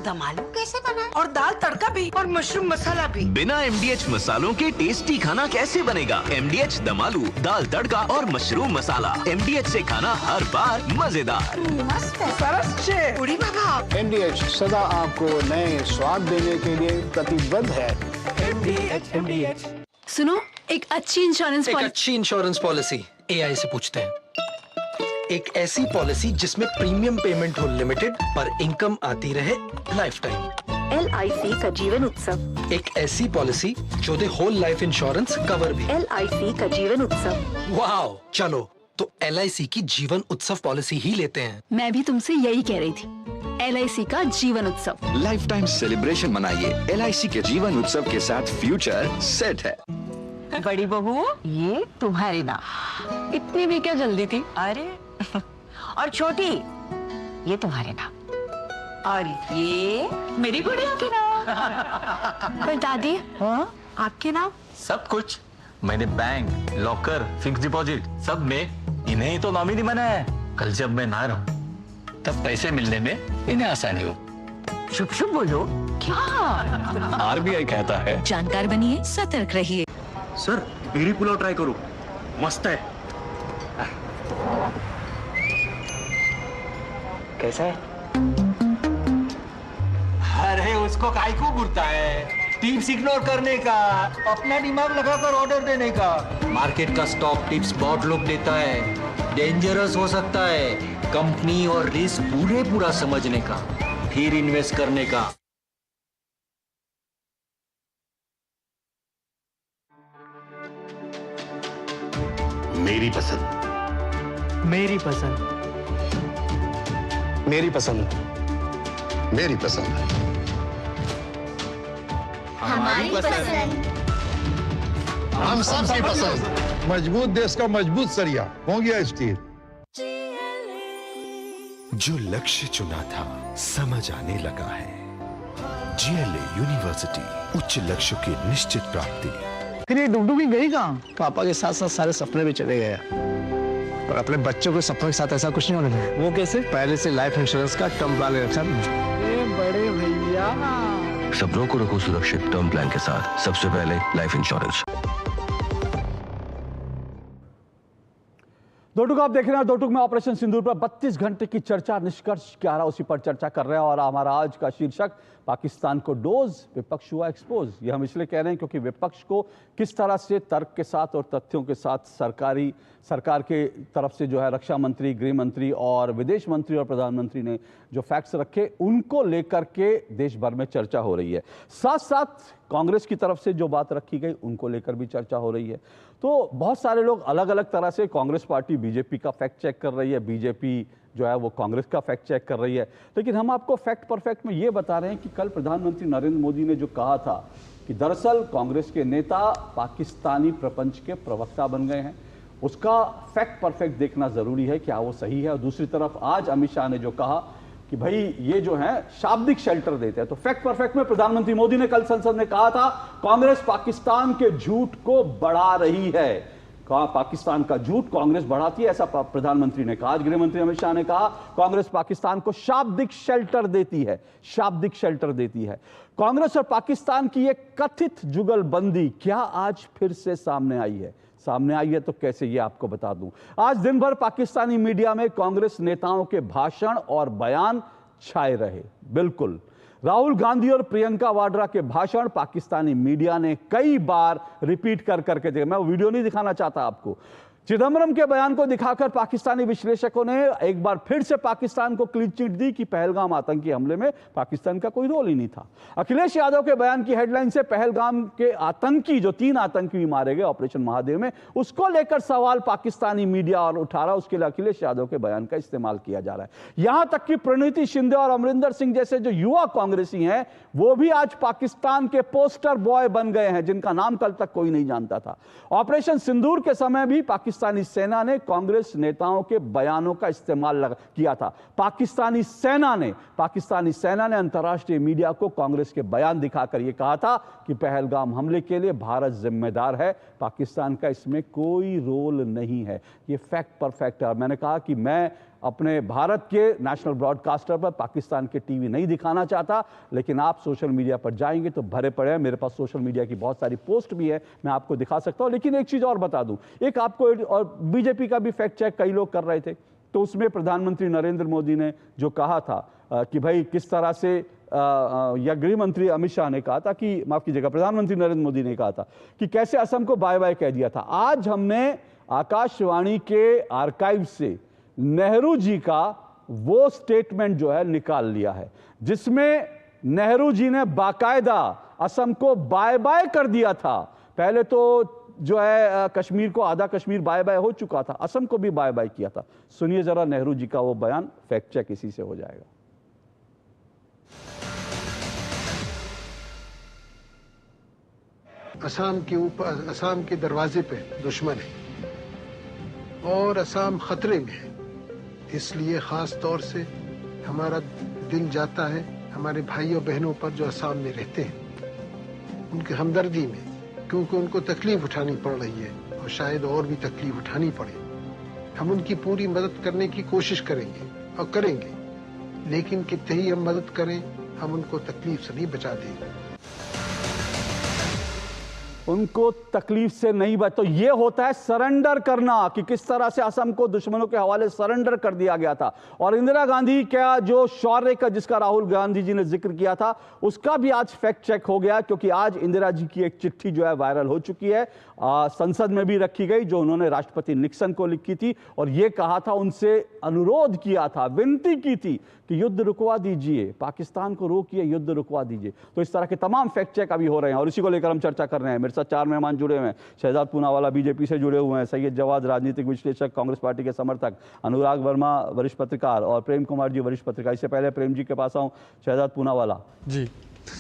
दम आलू कैसे बनाए? और दाल तड़का भी और मशरूम मसाला भी। बिना MDH मसालों के टेस्टी खाना कैसे बनेगा? MDH दम आलू, दाल तड़का और मशरूम मसाला। MDH से खाना हर बार मजेदार। मस्त है, सरस है। उड़ी बाबा। MDH सदा आपको नए स्वाद देने के लिए प्रतिबद्ध है। MDH। सुनो, एक अच्छी इंश्योरेंस पॉलिसी AI से पूछते हैं। एक ऐसी पॉलिसी जिसमें प्रीमियम पेमेंट हो लिमिटेड पर इनकम आती रहे लाइफ टाइम। LIC का जीवन उत्सव। एक ऐसी पॉलिसी जो दे होल लाइफ इंश्योरेंस कवर भी। LIC का जीवन उत्सव। वाओ, चलो तो LIC की जीवन उत्सव पॉलिसी ही लेते हैं। मैं भी तुमसे यही कह रही थी, LIC का जीवन उत्सव। लाइफ टाइम सेलिब्रेशन मनाइए LIC के जीवन उत्सव के साथ, फ्यूचर सेट है। बड़ी बहू, ये तुम्हारी ना। इतनी भी क्या जल्दी थी? अरे और छोटी, ये तुम्हारे नाम। और ये मेरी गुड़िया के नाम। पर दादी, हाँ आपके नाम? सब कुछ मैंने बैंक, लॉकर, फिक्स डिपॉजिट सब में इन्हें ही तो नॉमिनी बनाया है। कल जब मैं ना रहूं तब पैसे मिलने में इन्हें आसानी हो। शुभ शुभ बोलो। क्या? आरबीआई कहता है जानकार बनिए, सतर्क रहिए। सर पेरी पुलाव ट्राई करो, मस्त है। कैसा है? अरे उसको काहे को घूरता है? टिप्स इग्नोर करने का, अपना दिमाग लगाकर ऑर्डर देने का। मार्केट का स्टॉक टिप्स बहुत लोग देता है, डेंजरस हो सकता है। कंपनी और रिस्क पूरा समझने का, फिर इन्वेस्ट करने का। मेरी पसंद, मेरी पसंद, मेरी पसंद, मेरी पसंद, हमारी पसंद, हम सबकी पसंद। मजबूत देश का मजबूत सरिया हो गया स्टील। जो लक्ष्य चुना था समझ आने लगा है। जीएलए यूनिवर्सिटी, उच्च लक्ष्य की निश्चित प्राप्ति। फिर ये डुगडुगी गई कहाँ? पापा के साथ साथ सारे सपने भी चले गए और अपने बच्चों के सपनों के साथ ऐसा कुछ नहीं होने लगा। वो कैसे? पहले से लाइफ इंश्योरेंस का टर्म प्लान रखा। बड़े भैया, सपनों को रखो सुरक्षित टर्म प्लान के साथ। सबसे पहले लाइफ इंश्योरेंस। दो टुक आप देख रहे हैं। दो टुक में ऑपरेशन सिंदूर पर 32 घंटे की चर्चा, निष्कर्ष क्या रहा उसी पर चर्चा कर रहे हैं। और हमारा आज का शीर्षक पाकिस्तान को डोज, विपक्ष हुआ एक्सपोज। ये हम इसलिए कह रहे हैं क्योंकि विपक्ष को किस तरह से तर्क के साथ और तथ्यों के साथ सरकार के तरफ से जो है रक्षा मंत्री, गृह मंत्री और विदेश मंत्री और प्रधानमंत्री ने जो फैक्ट्स रखे, उनको लेकर के देश भर में चर्चा हो रही है। साथ साथ कांग्रेस की तरफ से जो बात रखी गई उनको लेकर भी चर्चा हो रही है। तो बहुत सारे लोग अलग अलग तरह से, कांग्रेस पार्टी बीजेपी का फैक्ट चेक कर रही है, बीजेपी जो है वो कांग्रेस का फैक्ट चेक कर रही है। लेकिन हम आपको फैक्ट परफेक्ट में ये बता रहे हैं कि कल प्रधानमंत्री नरेंद्र मोदी ने जो कहा था कि दरअसल कांग्रेस के नेता पाकिस्तानी प्रपंच के प्रवक्ता बन गए हैं, उसका फैक्ट परफेक्ट देखना जरूरी है, क्या वो सही है। और दूसरी तरफ आज अमित शाह ने जो कहा कि भाई ये जो है शाब्दिक शेल्टर देते हैं, तो फैक्ट परफेक्ट में प्रधानमंत्री मोदी ने कल संसद में कहा था कांग्रेस पाकिस्तान के झूठ को बढ़ा रही है। पाकिस्तान का झूठ कांग्रेस बढ़ाती है, ऐसा प्रधानमंत्री ने कहा। आज गृह मंत्री अमित शाह ने कहा कांग्रेस पाकिस्तान को शाब्दिक शेल्टर देती है, शाब्दिक शेल्टर देती है। कांग्रेस और पाकिस्तान की एक कथित जुगलबंदी क्या आज फिर से सामने आई है? सामने आई है तो कैसे, ये आपको बता दूं। आज दिन भर पाकिस्तानी मीडिया में कांग्रेस नेताओं के भाषण और बयान छाए रहे। बिल्कुल, राहुल गांधी और प्रियंका वाड्रा के भाषण पाकिस्तानी मीडिया ने कई बार रिपीट कर करके देखा। मैं वो वीडियो नहीं दिखाना चाहता आपको। चिदम्बरम के बयान को दिखाकर पाकिस्तानी विश्लेषकों ने एक बार फिर से पाकिस्तान को क्लीन चिट दी कि पहलगाम आतंकी हमले में पाकिस्तान का कोई रोल ही नहीं था। अखिलेश यादव के बयान की हेडलाइन से पहलगाम के आतंकी, जो 3 आतंकी मारे गए ऑपरेशन महादेव में, उसको लेकर सवाल पाकिस्तानी मीडिया और उठा रहा, उसके लिए अखिलेश यादव के बयान का इस्तेमाल किया जा रहा है। यहां तक कि प्रणीति शिंदे और अमरिंदर सिंह जैसे जो युवा कांग्रेसी हैं, वो भी आज पाकिस्तान के पोस्टर बॉय बन गए हैं, जिनका नाम कल तक कोई नहीं जानता था। ऑपरेशन सिंदूर के समय भी पाकिस्तानी सेना ने कांग्रेस नेताओं के बयानों का इस्तेमाल किया था। पाकिस्तानी सेना ने अंतर्राष्ट्रीय मीडिया को कांग्रेस के बयान दिखाकर यह कहा था कि पहलगाम हमले के लिए भारत जिम्मेदार है, पाकिस्तान का इसमें कोई रोल नहीं है। यह फैक्ट परफेक्ट है। मैंने कहा कि मैं अपने भारत के नेशनल ब्रॉडकास्टर पर पाकिस्तान के टीवी नहीं दिखाना चाहता, लेकिन आप सोशल मीडिया पर जाएंगे तो भरे पड़े हैं। मेरे पास सोशल मीडिया की बहुत सारी पोस्ट भी है, मैं आपको दिखा सकता हूं। लेकिन एक चीज और बता दूं, एक आपको, और बीजेपी का भी फैक्ट चेक कई लोग कर रहे थे, तो उसमें प्रधानमंत्री नरेंद्र मोदी ने जो कहा था कि भाई किस तरह से, या गृह मंत्री अमित शाह ने कहा था कि, माफ कीजिएगा, प्रधानमंत्री नरेंद्र मोदी ने कहा था कि कैसे असम को बाय बाय कह दिया था। आज हमने आकाशवाणी के आर्काइव से नेहरू जी का वो स्टेटमेंट जो है निकाल लिया है, जिसमें नेहरू जी ने बाकायदा असम को बाय बाय कर दिया था। पहले तो जो है कश्मीर को, आधा कश्मीर बाय बाय हो चुका था, असम को भी बाय बाय किया था। सुनिए जरा नेहरू जी का वो बयान, फैक्ट चेक इसी से हो जाएगा। असम के ऊपर, असम के दरवाजे पे दुश्मन है और असम खतरे में है, इसलिए खास तौर से हमारा दिल जाता है हमारे भाइयों बहनों पर जो असम में रहते हैं, उनकी हमदर्दी में, क्योंकि उनको तकलीफ उठानी पड़ रही है और शायद और भी तकलीफ उठानी पड़े। हम उनकी पूरी मदद करने की कोशिश करेंगे और करेंगे, लेकिन कितनी ही हम मदद करें हम उनको तकलीफ से नहीं बचा देंगे। उनको तकलीफ से नहीं बच, तो ये होता है सरेंडर करना, कि किस तरह से असम को दुश्मनों के हवाले सरेंडर कर दिया गया था। और इंदिरा गांधी का जो शौर्य का जिसका राहुल गांधी जी ने जिक्र किया था, उसका भी आज फैक्ट चेक हो गया, क्योंकि आज इंदिरा जी की एक चिट्ठी जो है वायरल हो चुकी है, संसद में भी रखी गई, जो उन्होंने राष्ट्रपति निक्सन को लिखी थी और ये कहा था, उनसे अनुरोध किया था, विनती की थी कि युद्ध रुकवा दीजिए, पाकिस्तान को रोकिए, युद्ध रुकवा दीजिए। तो इस तरह के तमाम फैक्ट चेक अभी हो रहे हैं और इसी को लेकर हम चर्चा कर रहे हैं। मेरे साथ 4 मेहमान जुड़े हुए हैं। शहजाद पूनावाला बीजेपी से जुड़े हुए हैं, सैयद जवाद राजनीतिक विश्लेषक, कांग्रेस पार्टी के समर्थक, अनुराग वर्मा वरिष्ठ पत्रकार और प्रेम कुमार जी वरिष्ठ पत्रकार। इससे पहले प्रेम जी के पास आऊं, शहजाद पूनावाला जी,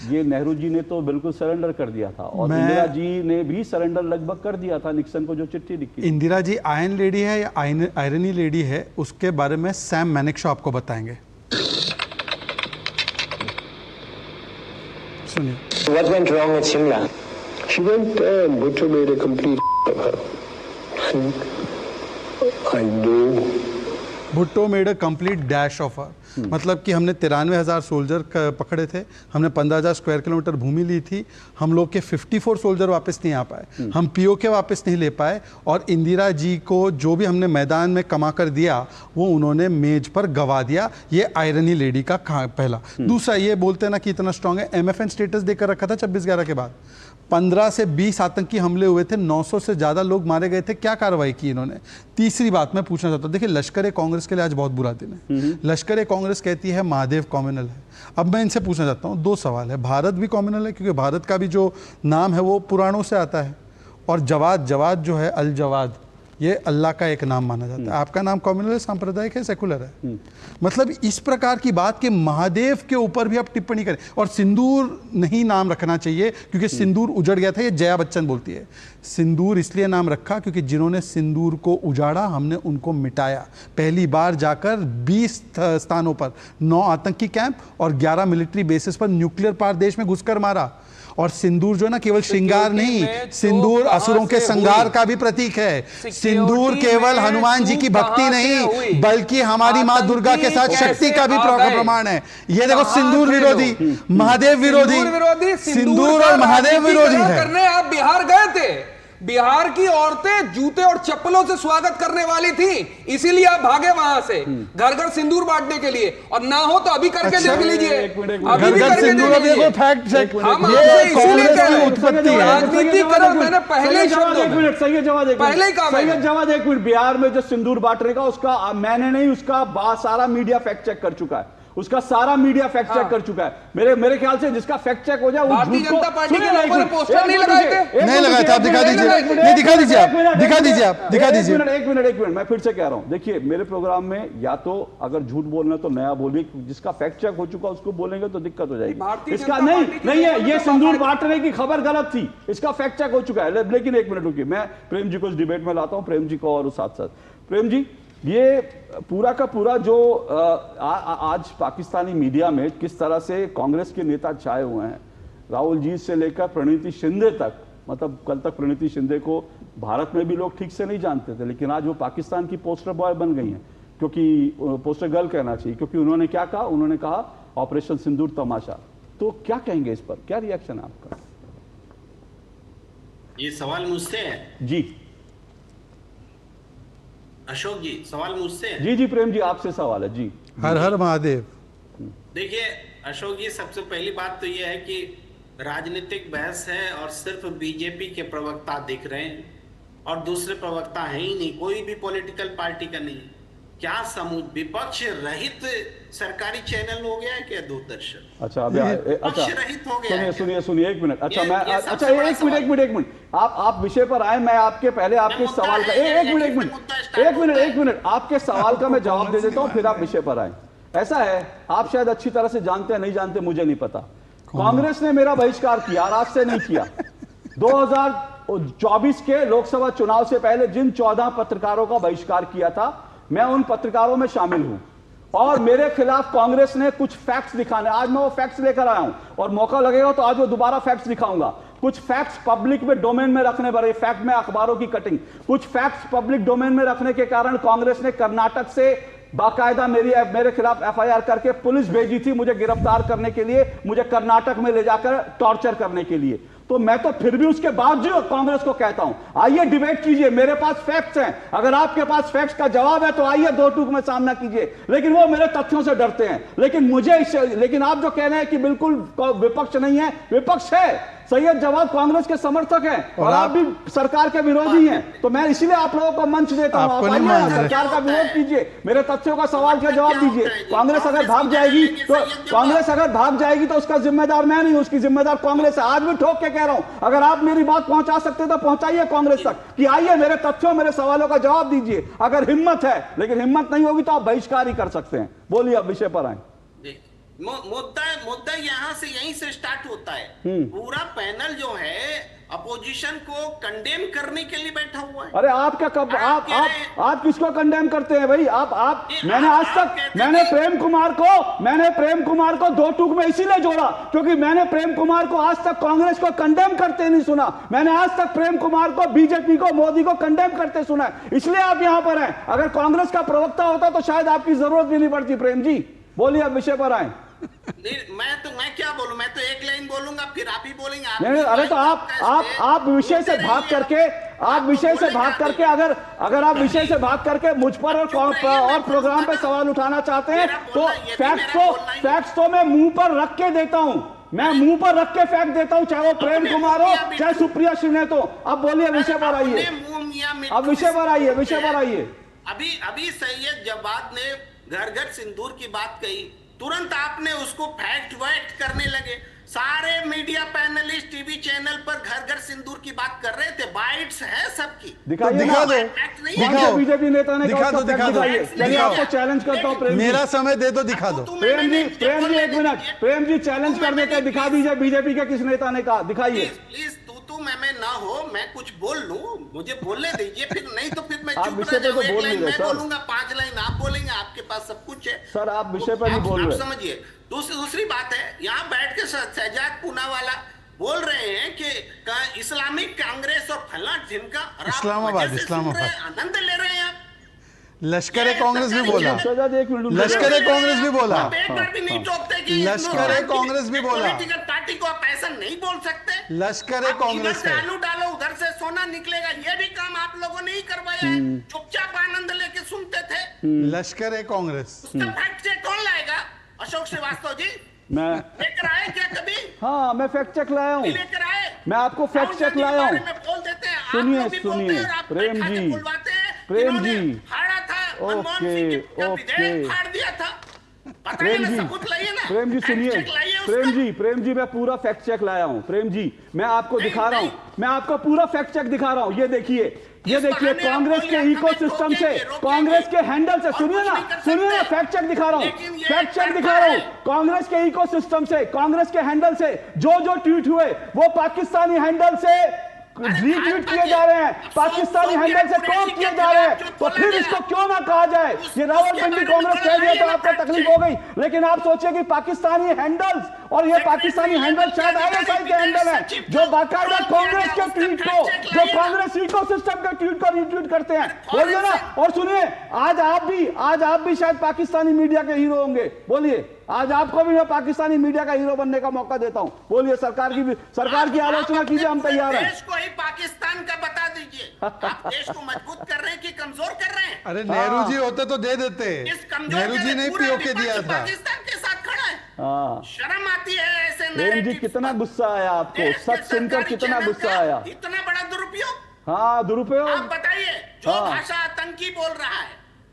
ये नेहरू जी ने तो बिल्कुल सरेंडर कर दिया था और इंदिरा जी ने भी सरेंडर लगभग कर दिया था निक्सन को जो चिट्ठी लिखी। इंदिरा जी आयरन लेडी है या आयरनी लेडी है, उसके बारे में सैम मैनेक्शॉ आपको बताएंगे। सुनिए। What went wrong at Shimla? She went there and Bhutto made a complete of her. I know. Bhutto made a complete dash of her, मतलब कि हमने 93,000 सोल्जर पकड़े थे, हमने 15,000 स्क्वायर किलोमीटर भूमि ली थी, हम लोग के 54 सोल्जर वापस नहीं आ पाए, हम पीओके वापस नहीं ले पाए और इंदिरा जी को जो भी हमने मैदान में कमा कर दिया वो उन्होंने मेज पर गवा दिया। ये आयरनी लेडी का पहला। दूसरा, ये बोलते हैं ना कि इतना स्ट्रांग है, MFN स्टेटस देकर रखा था 26/11 के बाद। 15 से 20 आतंकी हमले हुए थे, 900 से ज़्यादा लोग मारे गए थे, क्या कार्रवाई की इन्होंने? तीसरी बात मैं पूछना चाहता हूँ, देखिए लश्कर ए कांग्रेस के लिए आज बहुत बुरा दिन है। लश्कर ए कांग्रेस कहती है महादेव कॉम्युनल है। अब मैं इनसे पूछना चाहता हूँ, 2 सवाल है। भारत भी कॉम्युनल है क्योंकि भारत का भी जो नाम है वो पुराणों से आता है, और जवाद जो है अल जवाद, ये अल्लाह का एक नाम माना जाता है। आपका नाम कॉम्युनल है, सांप्रदायिक है, सेकुलर है। मतलब इस प्रकार की बात कि महादेव के ऊपर भी आप टिप्पणी करें, और सिंदूर नहीं नाम रखना चाहिए क्योंकि सिंदूर उजड़ गया था, ये जया बच्चन बोलती है। सिंदूर इसलिए नाम रखा क्योंकि जिन्होंने सिंदूर को उजाड़ा हमने उनको मिटाया। पहली बार जाकर 20 स्थानों पर 9 आतंकी कैंप और 11 मिलिट्री बेसिस पर न्यूक्लियर पावर देश में घुसकर मारा। और सिंदूर जो है ना, केवल श्रृंगार नहीं, सिंदूर असुरों के संहार का भी प्रतीक है। सिंदूर केवल हनुमान जी की भक्ति नहीं बल्कि हमारी माँ दुर्गा के साथ शक्ति का भी प्रमाण है। ये देखो, सिंदूर विरोधी, महादेव विरोधी, सिंदूर और महादेव विरोधी है। आप बिहार गए थे, बिहार की औरतें जूते और चप्पलों से स्वागत करने वाली थी, इसीलिए आप भागे वहां से घर घर सिंदूर बांटने के लिए। और ना हो तो अभी करके देख लीजिए, अभी भी करके देख लीजिए। फैक्ट चेक, हम आपसे इसीलिए कह रहे हैं, राजनीतिकरण मैंने पहले ही शब्दों में, सैयद जवाद पहले ही कहा, सैयद जवाद एक मिनट, बिहार में जो सिंदूर बांटने का, उसका मैंने नहीं, उसका सारा मीडिया फैक्ट चेक कर चुका है, उसका सारा मीडिया फैक्ट चेक कर चुका है। मेरे ख्याल से जिसका फैक्ट चेक हो जाए, भारतीय जनता पार्टी के लोगों ने पोस्टर नहीं लगाए थे, नहीं लगाए थे। आप दिखा दीजिए, नहीं दिखा दीजिए, आप दिखा दीजिए, आप दिखा दीजिए। एक मिनट, मैं फिर से कह रहा हूं, देखिए मेरे प्रोग्राम में या तो अगर झूठ बोलना तो नया बोलिए, जिसका फैक्ट चेक हो चुका उसको बोलेंगे तो दिक्कत हो जाएगी। इसका नहीं है, ये सिंदूर बांटने की खबर गलत थी, इसका फैक्ट चेक हो चुका है। लेकिन एक मिनट रुकिए, मैं प्रेम जी को इस डिबेट में लाता हूं, प्रेम जी को और साथ साथ। प्रेम जी, ये पूरा का पूरा जो आज पाकिस्तानी मीडिया में किस तरह से कांग्रेस के नेता छाए हुए हैं, राहुल जी से लेकर प्रणीति शिंदे तक, मतलब कल तक प्रणीति शिंदे को भारत में भी लोग ठीक से नहीं जानते थे, लेकिन आज वो पाकिस्तान की पोस्टर बॉय बन गई हैं, क्योंकि पोस्टर गर्ल कहना चाहिए, क्योंकि उन्होंने क्या कहा, उन्होंने कहा ऑपरेशन सिंदूर तमाशा। तो क्या कहेंगे इस पर, क्या रिएक्शन है आपका? ये सवाल मुझसे है जी अशोक जी, सवाल मुझसे है। जी प्रेम जी, आपसे सवाल है जी। हर हर महादेव। देखिए अशोक जी, सबसे पहली बात तो यह है कि राजनीतिक बहस है और सिर्फ बीजेपी के प्रवक्ता दिख रहे हैं और दूसरे प्रवक्ता है ही नहीं, कोई भी पॉलिटिकल पार्टी का नहीं। क्या समूह विपक्ष रहित सरकारी चैनल हो गया है क्या दूरदर्शन? अच्छा, अभी रहित हो गया। सुनिए 1 मिनट। अच्छा मैं अच्छा एक मिनट आप विषय पर आए, मैं आपके पहले आपके सवाल का एक मिनट आपके सवाल का मैं जवाब दे देता हूं, फिर आप विषय पर आए। ऐसा है, आप शायद अच्छी तरह से जानते हैं, नहीं जानते मुझे नहीं पता। कांग्रेस ने मेरा बहिष्कार किया, आज से नहीं किया। 2024 के लोकसभा चुनाव से पहले जिन 14 पत्रकारों का बहिष्कार किया था, मैं उन पत्रकारों में शामिल हूं और मेरे खिलाफ कांग्रेस ने कुछ फैक्ट्स दिखाने, आज मैं वो फैक्ट्स लेकर आया हूं और मौका लगेगा तो आज वो दोबारा फैक्ट्स दिखाऊंगा। कुछ फैक्ट्स पब्लिक में डोमेन में रखने पर, फैक्ट में अखबारों की कटिंग, कुछ फैक्ट्स पब्लिक डोमेन में रखने के कारण कांग्रेस ने कर्नाटक से बाकायदा मेरे खिलाफ एफआईआर करके पुलिस भेजी थी मुझे गिरफ्तार करने के लिए, मुझे कर्नाटक में ले जाकर टॉर्चर करने के लिए। तो मैं तो फिर भी उसके बावजूद कांग्रेस को कहता हूं, आइए डिबेट कीजिए, मेरे पास फैक्ट्स हैं। अगर आपके पास फैक्ट्स का जवाब है तो आइए दो टूक में सामना कीजिए। लेकिन वो मेरे तथ्यों से डरते हैं। लेकिन आप जो कह रहे हैं कि बिल्कुल विपक्ष नहीं है, विपक्ष है। सैयद जवाद कांग्रेस के समर्थक हैं और आप भी सरकार के विरोधी हैं। तो मैं इसलिए आप लोगों को मंच देता हूं, आप आइए सरकार का विरोध कीजिए, मेरे तथ्यों का सवाल का जवाब दीजिए। कांग्रेस अगर भाग जाएगी तो उसका जिम्मेदार मैं नहीं, उसकी जिम्मेदार कांग्रेस है। आज भी ठोक के कह रहा हूं, अगर आप मेरी बात पहुंचा सकते तो पहुंचाइए कांग्रेस तक कि आइए मेरे तथ्यों, मेरे सवालों का जवाब दीजिए अगर हिम्मत है। लेकिन हिम्मत नहीं होगी तो आप बहिष्कार ही कर सकते हैं। बोलिए, अब विषय पर आए। मुद्दा यहाँ से यहीं से स्टार्ट होता है। पूरा पैनल जो है अपोजिशन को कंडेम करने के लिए बैठा हुआ है। अरे आप क्या कब आप किसको कंडेम करते हैं भाई? मैंने प्रेम कुमार को दो टूक में इसीलिए जोड़ा क्योंकि मैंने प्रेम कुमार को आज तक कांग्रेस को कंडेम करते नहीं सुना। मैंने आज तक प्रेम कुमार को, बीजेपी को, मोदी को कंडेम करते सुना है। इसलिए आप यहां पर हैं। अगर कांग्रेस का प्रवक्ता होता तो शायद आपकी जरूरत भी नहीं पड़ती। प्रेम जी बोलिए, अब विषय पर आए। मैं क्या बोलूं? मैं तो एक लाइन बोलूंगा, फिर आप ही बोलेंगे। नहीं, अरे तो आप विषय से भाग करके अगर आप विषय से भाग करके मुझ पर और प्रोग्राम पे सवाल उठाना चाहते हैं तो फैक्ट्स तो मैं मुंह पर रख के देता हूं। मैं मुंह पर रख के फैक्ट देता हूं, चाहे वो प्रेम कुमार हो चाहे सुप्रिया श्रीनेत हो। अब बोलिए, विषय पर आइए। अब विषय पर आइए। अभी सैयद जवाद ने घर घर सिंदूर की बात कही, तुरंत आपने उसको फैक्ट वैक्ट करने लगे। सारे मीडिया पैनलिस्ट टीवी चैनल पर घर घर सिंदूर की बात कर रहे थे। बाइट्स है सबकी। दिखा दो बीजेपी नेता ने दिखा दो। चलिए आपको चैलेंज करता हूँ। मेरा समय दे दो, दिखा दो। प्रेम जी 1 मिनट। प्रेम जी चैलेंज कर देते, दिखा दीजिए बीजेपी के किस नेता ने कहा, दिखाइए। प्लीज तू मैं ना हो, मैं कुछ बोल लूं, मुझे बोलने दीजिए। फिर नहीं तो फिर मैं चुप रह जाऊं। एक लाइन मैं बोलूंगा, 5 लाइन आप बोलेंगे, आपके पास सब कुछ है। सर आप विषय पर नहीं बोल रहे। समझिए। दूसरी बात है, यहाँ बैठ के शहजाद पूनावाला बोल रहे हैं कि इस्लामिक कांग्रेस और फला ढिमका इस्लामाबाद आनंद ले रहे हैं आप। लश्कर कांग्रेस भी बोला, लश्कर कांग्रेस भी बोला, लश्कर कांग्रेस भी बोला। पॉलिटिकल पार्टी को आप ऐसा नहीं बोल सकते। लश्कर कांग्रेस से आलू डालो, उधर से सोना निकलेगा, ये भी काम आप लोगों ने ही करवाया है। चुपचाप आनंद लेके सुनते थे। लश्कर कांग्रेस उसका फैक्ट चेक कौन लाएगा? अशोक श्रीवास्तव जी मैं लेकर आए क्या कभी? हाँ, मैं फैक्ट चेक लाया हूँ। लेकर आए, मैं आपको फैक्ट चेक लाया हूँ। बोल देते हैं, सुनिए प्रेम जी, ओके फाड़ दिया था। प्रेम जी सुनिए, प्रेम जी मैं पूरा फैक्ट चेक लाया हूं। प्रेम जी मैं आपको दिखा रहा हूं, मैं आपको पूरा फैक्ट चेक दिखा रहा हूं। ये देखिए कांग्रेस के इकोसिस्टम से, कांग्रेस के हैंडल से, सुनिए ना फैक्ट चेक दिखा रहा हूं। कांग्रेस के इकोसिस्टम से, कांग्रेस के हैंडल से जो ट्वीट हुए वो पाकिस्तानी हैंडल से रीट्वीट किए जा रहे हैं, पाकिस्तानी हैंडल से कॉल किए जा रहे हैं। तो फिर इसको क्यों ना कहा जाए? ये रावलपिंडी कांग्रेस कह दिया तो आपको तकलीफ हो गई, लेकिन आप सोचिए कि पाकिस्तानी हैंडल्स, और ये पाकिस्तानी हैंडल शायद आईएसआई के हैंडल है जो बाकायदा कांग्रेस के ट्वीट को, जो कांग्रेस इकोसिस्टम के ट्वीट को रीट्वीट करते हैं। बोलिए ना। और सुनिए, आज आप भी शायद पाकिस्तानी मीडिया के हीरो होंगे। बोलिए, आज आपको भी मैं पाकिस्तानी मीडिया का हीरो बनने का मौका देता हूं। बोलिए, सरकार की आलोचना कीजिए, हम तैयार हैं। देश को ही पाकिस्तान का बता दीजिए। आप देश को मजबूत कर रहे हैं कि कमजोर कर रहे हैं? अरे नेहरू जी होते तो दे देते। नेहरू जी ने पीओके दिया था। पाकिस्तान के साथ खड़ा है। शर्म आती है ऐसे। प्रेम जी कितना गुस्सा आया आपको, सच सुनकर कितना गुस्सा आया। इतना बड़ा दुरुपयोग। हाँ, दुरुपयोग। आप बताइए, जो भाषा आतंकी बोल रहा है,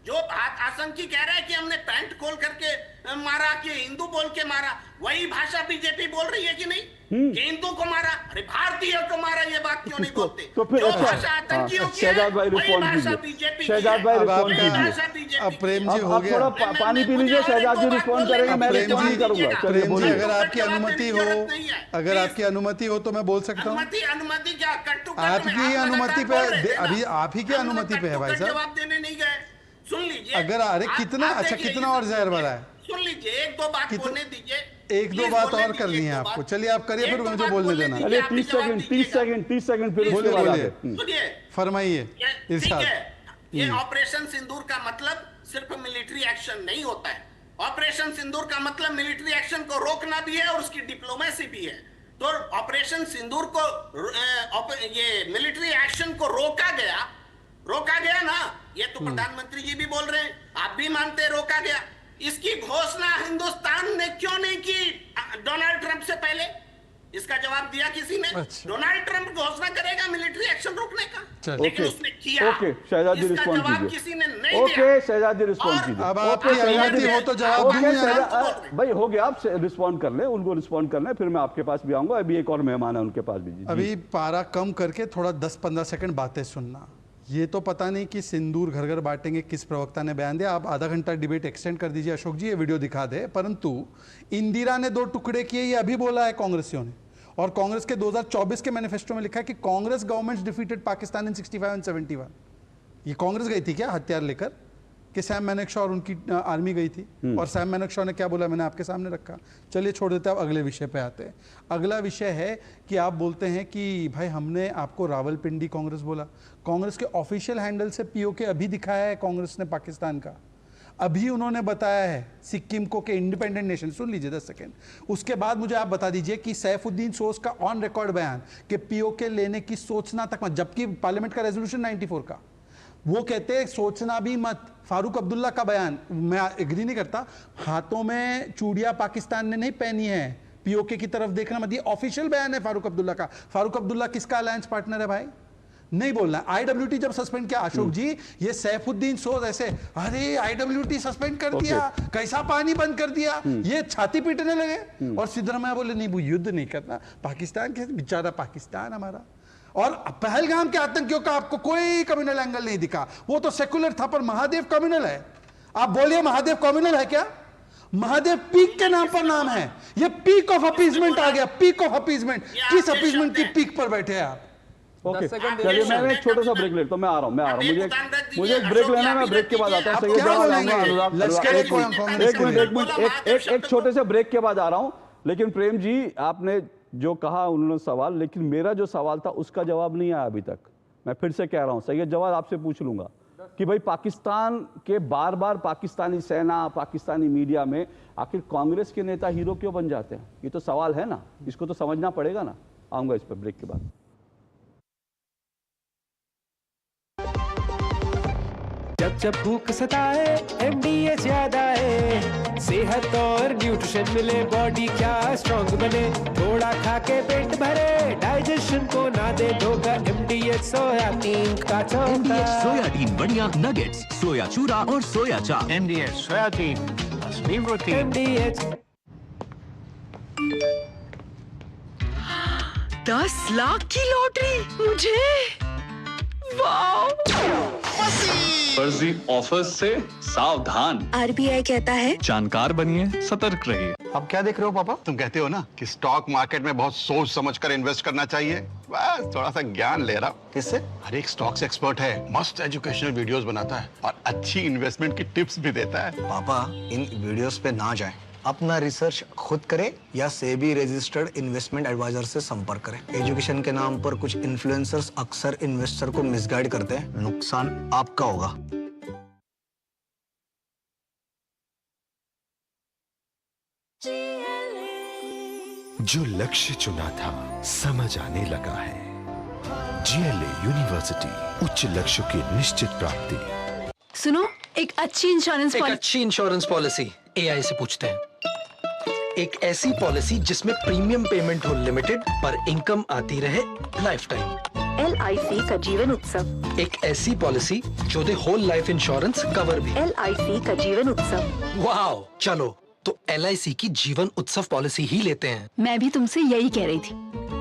जो आतंकी कह रहा है कि हमने पैंट खोल करके मारा, कि हिंदू बोल के मारा, वही भाषा बीजेपी बोल रही है कि नहीं कि हिंदू को मारा? अरे भारतीय को मारा, ये बात क्यों नहीं बोलते? तो फिर शहजाद भाई रिस्पॉन्ड कीजिए। शहजाद भाई रिस्पॉन्ड कीजिए। अब प्रेम जी हो गया, थोड़ा पानी पी लीजिए। शहजाद जी रिस्पॉन्ड करेंगे, मैं रिस्पॉन्ड करूंगा। प्रेम जी अगर आपकी अनुमति हो, तो मैं बोल सकता हूँ। अनुमति क्या? आपकी अनुमति पे, अभी आप ही की अनुमति पे है भाई साहब। जवाब देने नहीं गए। सुन लीजिए। अगर अरे कितना अच्छा, कितना और जहर भरा है। सुन लीजिए, 1-2 बात बोलने दीजिए। 1-2 बात और करनी है आपको। चलिए आप करिए, फिर मुझे बोलने देना। चलिए 30 सेकंड फिर बोलिए। फरमाइए। ये ऑपरेशन सिंदूर का मतलब सिर्फ मिलिट्री एक्शन नहीं होता है। ऑपरेशन सिंदूर का मतलब मिलिट्री एक्शन को रोकना भी है और उसकी डिप्लोमेसी भी है। तो ऑपरेशन सिंदूर को ये मिलिट्री एक्शन को रोका गया ना, ये तो प्रधानमंत्री जी भी बोल रहे हैं, आप भी मानते हैं रोका गया। इसकी घोषणा हिंदुस्तान ने क्यों नहीं की डोनाल्ड ट्रंप से पहले? इसका जवाब दिया किसी ने? डोनाल्ड ट्रंप घोषणा करेगा मिलिट्री एक्शन रोकने का, लेकिन उसने किया। ओके शहजाद जी इसका रिस्पॉन्ड जवाब कीजिए। किसी ने नहीं दिया। ओके शहजाद जी रिस्पॉन्ड कीजिए। अब आपकी सहमति हो तो जवाब दूं। भाई हो गया, आप रिस्पॉन्ड कर ले, उनको रिस्पॉन्ड करना है, फिर मैं आपके पास भी आऊंगा। अभी एक और मेहमान है उनके पास भी। अभी पारा कम करके थोड़ा 10-15 सेकंड बातें सुनना। ये तो पता नहीं कि सिंदूर घर घर बांटेंगे किस प्रवक्ता ने बयान दिया। आप आधा घंटा डिबेट एक्सटेंड कर दीजिए अशोक जी, ये वीडियो दिखा दे। परंतु इंदिरा ने 2 टुकड़े किए, ये अभी बोला है कांग्रेसियों ने। और कांग्रेस के 2024 के मैनिफेस्टो में लिखा है कि Congress government defeated Pakistan in 65 and 71। ये कांग्रेस गई थी क्या हथियार लेकर, कि सैम मैनेकशॉ और उनकी आर्मी गई थी? और सैम मैनेकशॉ ने क्या बोला मैंने आपके सामने रखा। चलिए छोड़ देते हैं, अब अगले विषय पे आते हैं। अगला विषय है कि आप बोलते हैं कि भाई हमने आपको रावलपिंडी कांग्रेस बोला। कांग्रेस के ऑफिशियल हैंडल से पीओके अभी दिखाया है कांग्रेस ने पाकिस्तान का। अभी उन्होंने बताया है सिक्किम को कि इंडिपेंडेंट नेशन। सुन लीजिए 10 सेकेंड। उसके बाद मुझे आप बता दीजिए कि सैफुद्दीन सोज का ऑन रिकॉर्ड बयान कि पीओके लेने की सोचना तक मत, जबकि पार्लियामेंट का रेजोल्यूशन 94 का, वो कहते हैं सोचना भी मत। फारूक अब्दुल्ला का बयान, मैं एग्री नहीं करता, हाथों में चूड़ियां पाकिस्तान ने नहीं पहनी है, पीओके की तरफ देखना मत। ये ऑफिशियल बयान है फारूक अब्दुल्ला का। फारूक अब्दुल्ला किसका अलायंस पार्टनर है भाई? नहीं बोलना। आईडब्ल्यूटी जब सस्पेंड किया अशोक जी, ये सैफुद्दीन सोज ऐसे, अरे आईडब्ल्यूटी सस्पेंड कर दिया, कैसा पानी बंद कर दिया, ये छाती पीटने लगे। और सिद्धरामैया बोले नहीं वो युद्ध नहीं करना, पाकिस्तान के बेचारा पाकिस्तान हमारा। और पहलगाम के आतंकियों का आपको कोई कम्युनल एंगल नहीं दिखा, वो तो सेकुलर था, पर महादेव कम्युनल है। आप बोलिए महादेव कम्युनल है क्या? महादेव पीक के नाम पर नाम है। ये पीक ऑफ अपीजमेंट आ गया, पीक ऑफ अपीजमेंट। किस अपीजमेंट की पीक पर बैठे हैं आप? ओके चलिए मैं एक छोटा सा ब्रेक लेता हूं, मैं आ रहा हूं मुझे एक ब्रेक लेना है, मैं ब्रेक के बाद आता हूं। एक छोटे से ब्रेक के बाद आ रहा हूं। लेकिन प्रेम जी आपने जो कहा उन्होंने सवाल, लेकिन मेरा जो सवाल था उसका जवाब नहीं आया अभी तक। मैं फिर से कह रहा हूं, सैयद जवाद आपसे पूछ लूंगा कि भाई पाकिस्तान के बार बार पाकिस्तानी सेना, पाकिस्तानी मीडिया में आखिर कांग्रेस के नेता हीरो क्यों बन जाते हैं? ये तो सवाल है ना, इसको तो समझना पड़ेगा ना। आऊंगा इस पर ब्रेक के बाद। जब जब भूख सताए MDH याद आए, सेहत और न्यूट्रिशन मिले, बॉडी क्या स्ट्रॉन्ग बने, थोड़ा खा के पेट भरे, डाइजेशन को ना दे धोखा, MDH सोयाबीन का चोखा। MDH सोयाबीन बढ़िया नगेट्स, सोया चूरा और सोया चाप। MDH सोयाबीन असली प्रोटीन। MDH 10 लाख की लॉटरी मुझे, वाह। फर्जी ऑफर्स से सावधान। RBI कहता है जानकार बनिए, सतर्क रहिए। अब क्या देख रहे हो पापा? तुम कहते हो ना कि स्टॉक मार्केट में बहुत सोच समझकर इन्वेस्ट करना चाहिए, बस थोड़ा सा ज्ञान ले रहा हूँ। किससे? हर एक स्टॉक्स एक्सपर्ट है, मस्त एजुकेशनल वीडियोस बनाता है और अच्छी इन्वेस्टमेंट की टिप्स भी देता है। पापा इन वीडियोस पे ना जाएं, अपना रिसर्च खुद करें या सेबी रजिस्टर्ड इन्वेस्टमेंट एडवाइजर से संपर्क करें। एजुकेशन के नाम पर कुछ इन्फ्लुएंसर्स अक्सर इन्वेस्टर को मिसगाइड करते हैं, नुकसान आपका होगा। जो लक्ष्य चुना था समझ आने लगा है। GLA यूनिवर्सिटी, उच्च लक्ष्य की निश्चित प्राप्ति। सुनो, एक अच्छी इंश्योरेंस पॉलिसी AI से पूछते हैं। एक ऐसी पॉलिसी जिसमें प्रीमियम पेमेंट हो लिमिटेड पर इनकम आती रहे लाइफ टाइम। LIC का जीवन उत्सव। एक ऐसी पॉलिसी जो दे होल लाइफ इंश्योरेंस कवर भी। LIC का जीवन उत्सव। वाओ, चलो तो LIC की जीवन उत्सव पॉलिसी ही लेते हैं। मैं भी तुमसे यही कह रही थी,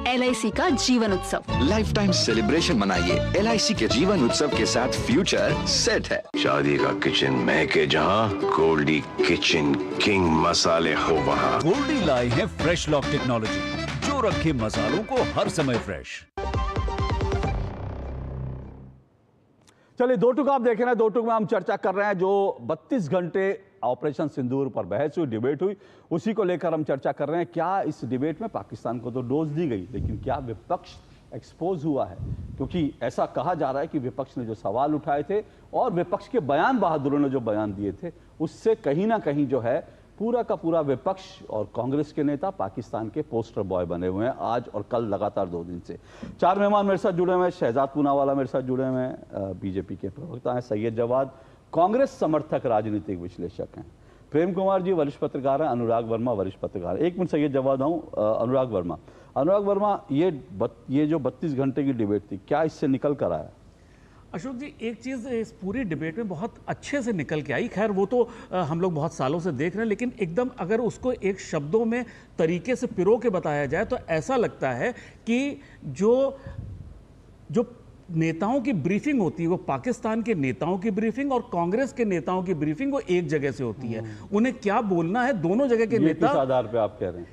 LIC का जीवन उत्सव। लाइफ टाइम सेलिब्रेशन मनाइए LIC के जीवन उत्सव के साथ, फ्यूचर सेट है। शादी का किचन महके जहाँ, गोल्डी किचन किंग मसाले हो वहाँ। गोल्डी लाई है फ्रेश लॉक टेक्नोलॉजी, जो रखे मसालों को हर समय फ्रेश। चलिए 2 टूक आप देख रहे हैं। 2 टूक में हम चर्चा कर रहे हैं जो 32 घंटे ऑपरेशन सिंदूर पर बहस हुई, डिबेट हुई, उसी को लेकर हम चर्चा कर रहे हैं। क्या इस डिबेट में पाकिस्तान को तो डोज दी गई, लेकिन क्या विपक्ष एक्सपोज हुआ है, क्योंकि ऐसा कहा जा रहा है कि विपक्ष ने जो सवाल उठाए थे और विपक्ष के बयान बहादुरों ने जो बयान दिए थे, उससे कहीं ना कहीं जो है पूरा का पूरा विपक्ष और कांग्रेस के नेता पाकिस्तान के पोस्टर बॉय बने हुए हैं आज और कल लगातार 2 दिन से। 4 मेहमान मेरे साथ जुड़े हुए हैं। शहजाद पूनावाला मेरे साथ जुड़े हुए हैं, बीजेपी के प्रवक्ता हैं। सैयद जवाद कांग्रेस समर्थक राजनीतिक विश्लेषक हैं। प्रेम कुमार जी वरिष्ठ पत्रकार हैं। अनुराग वर्मा वरिष्ठ पत्रकार। एक मिनट सैयद जवाद आऊँ। अनुराग वर्मा, ये जो 32 घंटे की डिबेट थी, क्या इससे निकल कर आया? अशोक जी, एक चीज़ इस पूरी डिबेट में बहुत अच्छे से निकल के आई, खैर वो तो हम लोग बहुत सालों से देख रहे हैं, लेकिन एकदम अगर उसको एक शब्दों में तरीके से पिरो के बताया जाए तो ऐसा लगता है कि जो नेताओं की ब्रीफिंग होती है वो पाकिस्तान के नेताओं की ब्रीफिंग और कांग्रेस के नेताओं की ब्रीफिंग वो एक जगह से होती है। उन्हें क्या बोलना है दोनों जगह के नेता, किस आधार पे आप कह रहे हैं?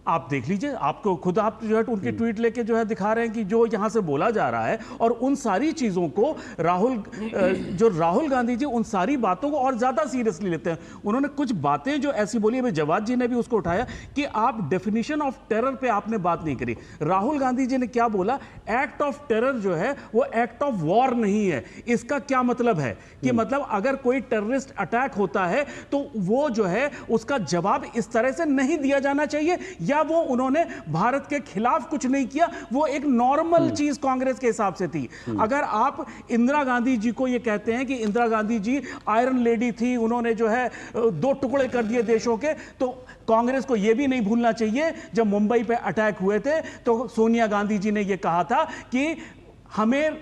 आप देख लीजिए, आपको खुद आप जो है उनके ट्वीट लेके जो है दिखा रहे हैं कि जो यहाँ से बोला जा रहा है, और उन सारी चीज़ों को राहुल गांधी जी उन सारी बातों को और ज़्यादा सीरियसली लेते हैं। उन्होंने कुछ बातें जो ऐसी बोली, अभी जवाद जी ने भी उसको उठाया कि आप डेफिनेशन ऑफ टेरर पे आपने बात नहीं करी। राहुल गांधी जी ने क्या बोला, एक्ट ऑफ टेरर जो है वो एक्ट ऑफ वॉर नहीं है। इसका क्या मतलब है कि मतलब अगर कोई टेररिस्ट अटैक होता है तो वो जो है उसका जवाब इस तरह से नहीं दिया जाना चाहिए, या वो उन्होंने भारत के खिलाफ कुछ नहीं किया, वो एक नॉर्मल चीज कांग्रेस के हिसाब से थी। अगर आप इंदिरा गांधी जी को ये कहते हैं कि इंदिरा गांधी जी आयरन लेडी थी, उन्होंने जो है 2 टुकड़े कर दिए देशों के, तो कांग्रेस को यह भी नहीं भूलना चाहिए जब मुंबई पे अटैक हुए थे तो सोनिया गांधी जी ने यह कहा था कि हमें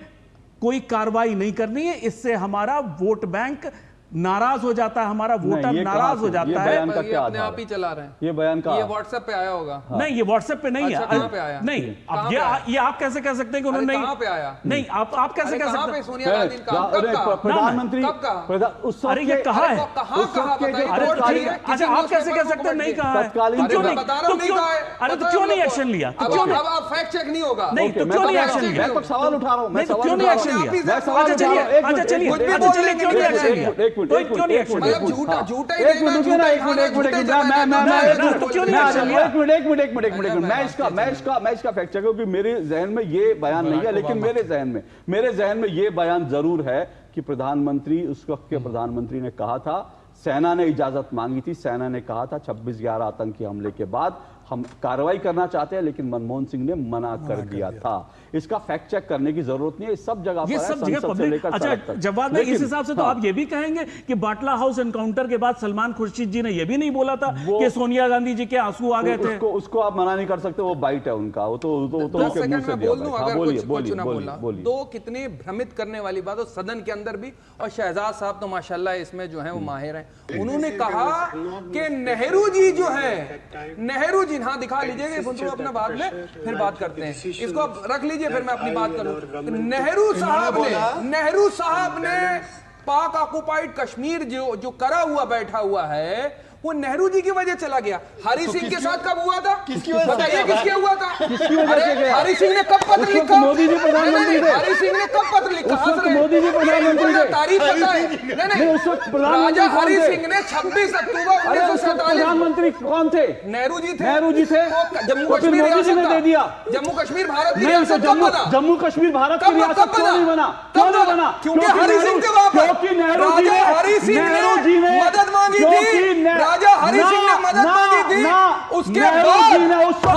कोई कार्रवाई नहीं करनी है, इससे हमारा वोट बैंक नाराज हो जाता है, हमारा वोटर नाराज हो जाता है। ये अपने आप ही चला रहे हैं। ये बयान का ये व्हाट्सएप पे आया होगा। नहीं, ये व्हाट्सएप पे नहीं है। कहां पे आया? नहीं, अब ये आप कैसे कह सकते हैं कि उन्होंने कहां पे आया? नहीं, आप कैसे कह सकते हैं? सोनिया गांधी का प्रधानमंत्री अरे ये कहा है, अच्छा आप कैसे कह सकते हैं नहीं कहा है? अरे तो क्यों नहीं एक्शन लिया? अब फैक्ट चेक नहीं होगा। नहीं तो क्यों नहीं एक्शन लिया? मैं तो सवाल उठा रहा हूं। मैं क्यों नहीं एक्शन लिया? अच्छा चलिए क्यों नहीं एक्शन लिया? क्यों नहीं एक्शन लिया? मैं इसका फैक्ट चेक, क्योंकि मेरे जहन में ये बयान नहीं है, लेकिन मेरे जहन में ये बयान जरूर है कि प्रधानमंत्री, उस वक्त के प्रधानमंत्री ने कहा था, सेना ने इजाजत मांगी थी, सेना ने कहा था 26/11 आतंकी हमले के बाद हम कार्रवाई करना चाहते हैं, लेकिन मनमोहन सिंह ने मना कर दिया था। इसका फैक्ट चेक करने की जरूरत नहीं है, सब जगह पर है, संसद से लेकर अच्छा जवाब में इस हिसाब से तो आप ये भी कहेंगे कि बाटला हाउस एनकाउंटर के बाद सलमान खुर्शीद जी ने ये भी नहीं बोला था कि सोनिया गांधी जी के आंसू आ गए थे? उसको आप मना नहीं कर सकते, वो बाइट है उनका, वो तो उनके मुंह से बोलिए। दो कितनी भ्रमित करने वाली बात हो सदन के अंदर भी, और शहजाद साहब तो माशाल्लाह इसमें जो है वो माहिर हैं। उन्होंने कहा कि नेहरू जी जो है, नेहरू जी, हाँ दिखा लीजिएगा तो अपना बाद में फिर बात करते हैं, इसको आप रख लीजिए फिर मैं अपनी बात करूं। नेहरू साहब ने पाक ऑक्युपाइड कश्मीर जो करा हुआ बैठा हुआ है वो नेहरू जी की वजह चला गया। हरि सिंह के साथ कब हुआ था? किसकी वजह से? बताइए किसके हुआ था? हरि सिंह ने कब पत्र लिखा? मोदी जी प्रधानमंत्री थे। हरि सिंह ने कब पत्र लिखा? मोदी जी प्रधानमंत्री थे। तारीफ पता है? नहीं, उस वक्त राजा हरि सिंह ने 26 अक्टूबर 1947। प्रधानमंत्री कौन थे? नेहरू जी थे। नेहरू जी थे। जम्मू कश्मीर मोदी जी ने दे दिया। जम्मू कश्मीर भारत की रियासत कब बना? जम्मू कश्मीर भारत की रियासत क्यों नहीं बना? क्यों नहीं बना? क्योंकि हरि सिंह के वहां पर, क्योंकि नेहरू जी ने मदद मांगी थी। राजा हरि सिंह ने मदद मांगी थी, उसके बाद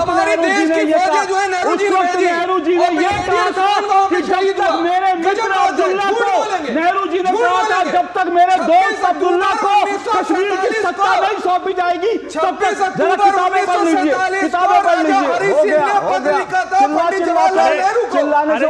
हमारे देश की फौजें जो है नेहरू जी ने भेजी, नेहरू जी ने यह कहा था कि जब तक मेरे मित्र अब्दुल्ला को, नेहरू जी ने कहा था जब तक मेरे दोस्त अब्दुल्ला को कश्मीर की सत्ता नहीं सौंपी जाएगी तब तक, जरा किताबें पढ़ लीजिए, किताबें पढ़ लीजिए। हो गया, हो गया, चिल्लाने से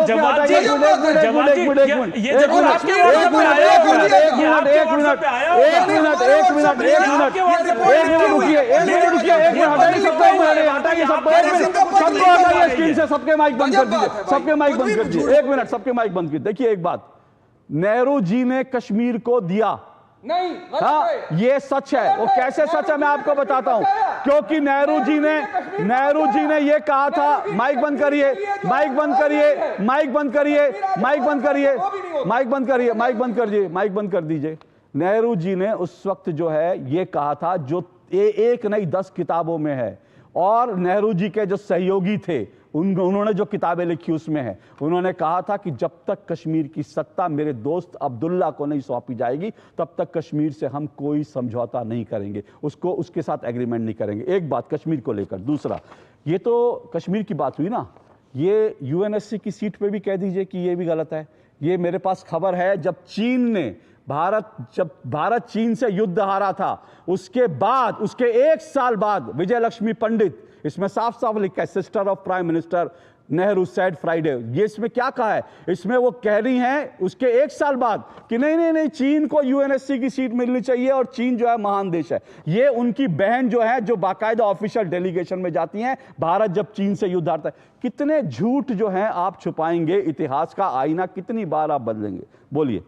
सबके माइक बंद कर दीजिए, सबके माइक बंद कर दीजिए, 1 मिनट, सबके माइक बंद कीजिए। देखिए एक बात, नेहरू जी ने कश्मीर को दिया नहीं, हाँ ये सच है। वो कैसे सच है मैं आपको बताता हूं, क्योंकि नेहरू जी ने ये कहा था, माइक बंद करिए, माइक बंद करिए, माइक बंद करिए, माइक बंद करिए, माइक बंद करिए, माइक बंद कर दीजिए, माइक बंद कर दीजिए। नेहरू जी ने उस वक्त जो है ये कहा था, जो एक नहीं 10 किताबों में है, और नेहरू जी के जो सहयोगी थे उन्होंने जो किताबें लिखी उसमें है, उन्होंने कहा था कि जब तक कश्मीर की सत्ता मेरे दोस्त अब्दुल्ला को नहीं सौंपी जाएगी तब तक कश्मीर से हम कोई समझौता नहीं करेंगे, उसके साथ एग्रीमेंट नहीं करेंगे। एक बात कश्मीर को लेकर। दूसरा, ये तो कश्मीर की बात हुई ना, ये यूएनएससी की सीट पे भी कह दीजिए कि ये भी गलत है। ये मेरे पास खबर है, जब भारत चीन से युद्ध हारा था, उसके बाद, उसके 1 साल बाद विजय लक्ष्मी पंडित, इसमें साफ साफ लिखा है, sister of prime minister Nehru said Friday, ये इसमें क्या कहा है, इसमें वो कह रही हैं उसके 1 साल बाद कि नहीं चीन को यूएनएससी की सीट मिलनी चाहिए और चीन जो है महान देश है। ये उनकी बहन जो है, जो बाकायदा ऑफिशियल डेलीगेशन में जाती हैं, भारत जब चीन से युद्ध हारता है। कितने झूठ जो हैं आप छुपाएंगे, इतिहास का आईना कितनी बार आप बदलेंगे? बोलिए।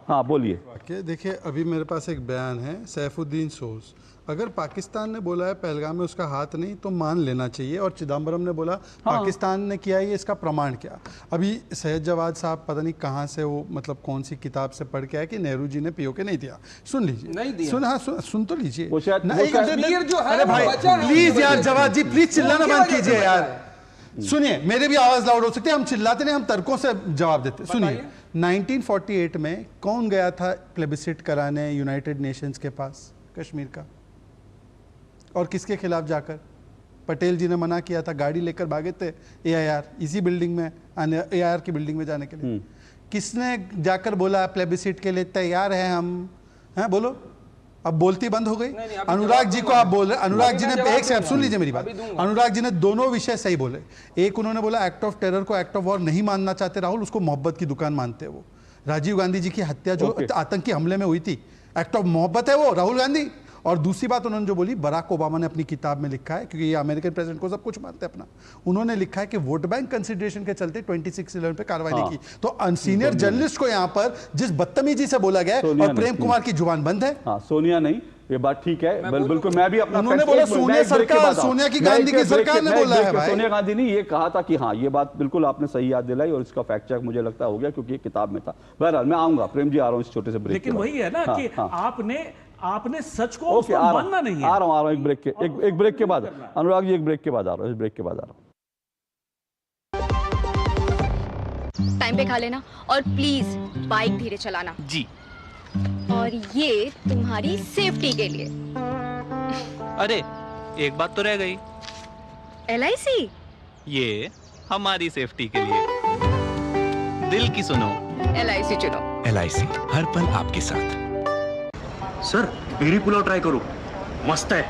हाँ बोलिए। देखिए, अभी मेरे पास एक बयान है सैफुद्दीन सोज, अगर पाकिस्तान ने बोला है पहलगाम में उसका हाथ नहीं तो मान लेना चाहिए, और चिदम्बरम ने बोला पाकिस्तान ने किया है, ये इसका प्रमाण क्या? अभी सैयद जवाद साहब पता नहीं कहाँ से वो, मतलब कौन सी किताब से पढ़ के आए कि नेहरू जी ने पीओके नहीं दिया। सुन लीजिए, नहीं दिया। सुन तो लीजिए। अरे भाई प्लीज यार, जवाद जी प्लीज चिल्लाना बंद कीजिए यार। सुनिए, मेरे भी आवाज लाउड हो सकती है, हम चिल्लाते नहीं, हम तर्कों से जवाब देते। सुनिए, 1948 में कौन गया था प्लेबिसिट कराने यूनाइटेड नेशंस के पास कश्मीर का, और किसके खिलाफ जाकर? पटेल जी ने मना किया था, गाड़ी लेकर भागे थे AIR, इसी बिल्डिंग में आने, AIR की बिल्डिंग में जाने के लिए। किसने जाकर बोला प्लेबिसिट के लिए तैयार है हम? हैं, बोलो। अब बोलती बंद हो गई। अनुराग जी को आप बोल रहे, अनुराग जी ने, एक से आप सुन लीजिए मेरी बात, अनुराग जी ने दोनों विषय सही बोले। एक, उन्होंने बोला एक्ट ऑफ टेरर को एक्ट ऑफ वॉर नहीं मानना चाहते राहुल, उसको मोहब्बत की दुकान मानते हैं वो। राजीव गांधी जी की हत्या जो आतंकी हमले में हुई थी, एक्ट ऑफ मोहब्बत है वो, राहुल गांधी। और दूसरी बात उन्होंने जो बोली, बराक ओबामा ने अपनी किताब में लिखा है, क्योंकि ये अमेरिकन प्रेसिडेंट को सब कुछ मानते हैं अपना, उन्होंने लिखा है कि वोट बैंक कंसिडरेशन के चलते 26/11 पे कार्रवाई नहीं की। तो सीनियर जर्नलिस्ट को यहाँ पर जिस बदतमीजी से बोला गया, और प्रेम कुमार की जुबान बंद है। सोनिया नहीं, ये बात ठीक है, बिल्कुल। मैं भी अपना, उन्होंने बोला सोनिया सरकार, सोनिया की गांधी की सरकार ने बोला है भाई। सोनिया गांधी ने ये कहा था कि हाँ, ये बात बिल्कुल आपने सही याद दिलाई, और इसका फैक्ट चेक मुझे लगता हो गया क्योंकि ये किताब में था। बहरहाल मैं आऊंगा, प्रेम जी आ रहा हूँ इस छोटे से ब्रेक। लेकिन वही है ना कि आपने सच को उसको मानना नहीं है। आ रहा हूँ एक ब्रेक के बाद, अनुराग जी, एक ब्रेक के बाद आ रहा हूँ, इस ब्रेक के बाद आ रहा हूँ। टाइम पे खा लेना, और प्लीज बाइक धीरे चलाना जी। और ये तुम्हारी सेफ्टी के लिए। अरे एक बात तो रह गई, LIC? ये हमारी सेफ्टी के लिए। दिल की सुनो, LIC चुनो। LIC हर पल आपके साथ। सर, पेरी पुलाव ट्राई करो, मस्त है।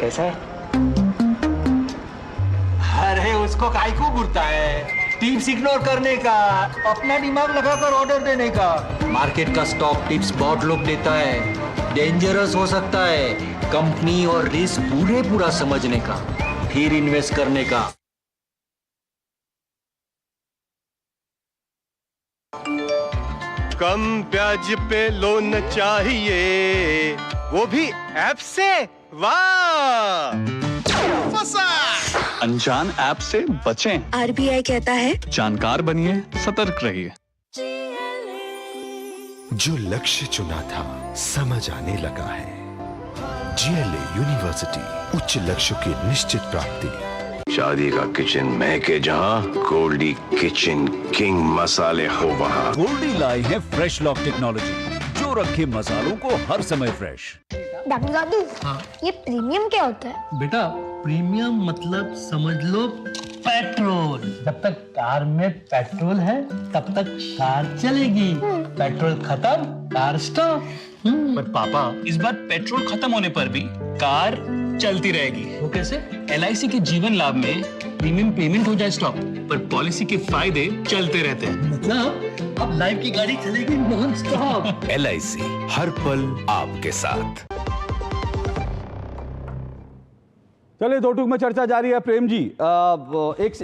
कैसा है? अरे उसको काहे को घूरता है? टिप्स इग्नोर करने का, अपना दिमाग लगाकर ऑर्डर देने का। मार्केट का स्टॉक टिप्स बहुत लोग देता है, डेंजरस हो सकता है। कंपनी और रिस्क पूरा समझने का, फिर इन्वेस्ट करने का। कम ब्याज पे लोन चाहिए, वो भी ऐप से। वाह, अनजान ऐप से बचें। RBI कहता है जानकार बनिए, सतर्क रहिए। जो लक्ष्य चुना था समझ आने लगा है। GLA यूनिवर्सिटी, उच्च लक्ष्य की निश्चित प्राप्ति। शादी का किचन महके जहाँ, गोल्डी किचन किंग मसाले हो वहाँ। गोल्डी लाए हैं फ्रेश लॉक टेक्नोलॉजी, जो रखे मसालों को हर समय फ्रेश। दादू, ये प्रीमियम क्या होता है? बेटा, प्रीमियम मतलब समझ लो पेट्रोल। जब तक कार में पेट्रोल है तब तक कार चलेगी, पेट्रोल खत्म कार स्टॉप। पर पापा, इस बार पेट्रोल खत्म होने पर भी कार चलती रहेगी। वो कैसे? LIC के जीवन लाभ में प्रीमियम पेमेंट हो जाए स्टॉप, पर पॉलिसी के फायदे चलते रहते हैं। मतलब अब लाइफ की गाड़ी चलेगी नॉन स्टॉप। LIC हर पल आपके साथ। चलिए, दो टूक में चर्चा जारी है। प्रेम जी,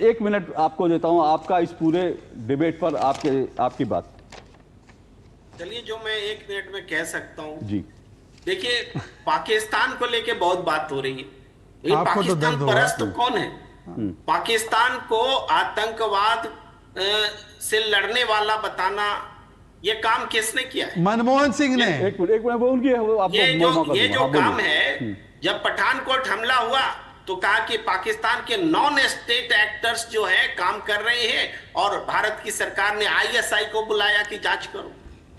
एक मिनट आपको देता हूं, आपका इस पूरे डिबेट पर आपकी बात। चलिए, जो मैं 1 मिनट में कह सकता हूं जी। देखिए, पाकिस्तान को लेके बहुत बात हो रही है, लेकिन पाकिस्तान परस्त कौन है? पाकिस्तान को आतंकवाद से लड़ने वाला बताना, ये काम किसने किया है? मनमोहन सिंह ने। एक मिनट उनकी ये जो काम है, जब पठानकोट हमला हुआ तो कहा कि पाकिस्तान के नॉन स्टेट एक्टर्स जो है काम कर रहे हैं और भारत की सरकार ने आईएसआई को बुलाया कि जांच करो।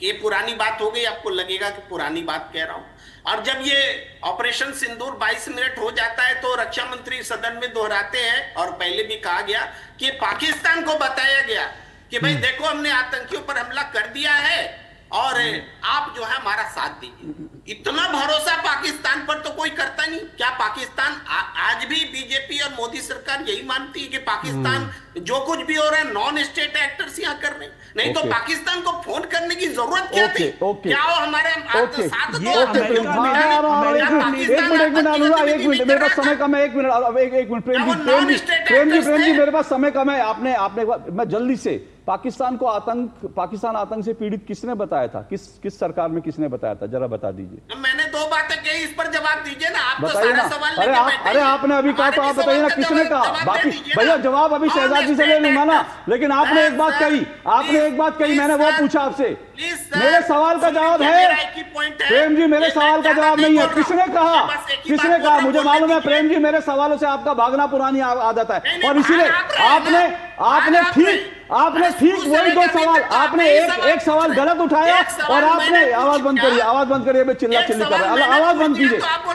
ये पुरानी बात हो गई, आपको लगेगा कि पुरानी बात कह रहा हूं। और जब ये ऑपरेशन सिंदूर 22 मिनट हो जाता है तो रक्षा मंत्री सदन में दोहराते हैं, और पहले भी कहा गया कि पाकिस्तान को बताया गया कि भाई देखो हमने आतंकियों पर हमला कर दिया है और आप जो है हमारा साथ दीजिए। इतना भरोसा पाकिस्तान पर तो कोई करता नहीं। क्या पाकिस्तान आज भी बीजेपी और मोदी सरकार यही मानती है कि पाकिस्तान जो कुछ भी हो रहा है नॉन स्टेट एक्टर्स यहाँ कर रहे हैं? नहीं तो पाकिस्तान को फोन करने की जरूरत क्या थी? क्या वो हमारे साथ एक मिनट मेरे पास समय कम है, एक मिनट प्रेम जी मेरे पास समय कम है। आपने मैं जल्दी से पाकिस्तान आतंक से पीड़ित किसने बताया था? किस सरकार में किसने बताया था? जरा बता दीजिए। मैंने 2 बातें कही, इस पर जवाब दीजिए ना। आप बताइए ना। अरे आपने अभी कहा तो आप बताइए ना किसने कहा। बाकी भैया जवाब अभी शहजाद जी से ले लूंगा ना, लेकिन आपने एक बात कही, मैंने वो पूछा आपसे। मेरे सवाल का जवाब है प्रेम जी, मेरे सवाल का जवाब नहीं है। किसने कहा? मुझे मालूम है प्रेम जी, मेरे सवालों से आपका भागना पुरानी आदत है, और इसीलिए आपने ठीक वही 2 सवाल, आपने एक सवाल गलत उठाया और आपने आवाज बंद करिए, अब चिल्ला चिल्ली कर रहा है।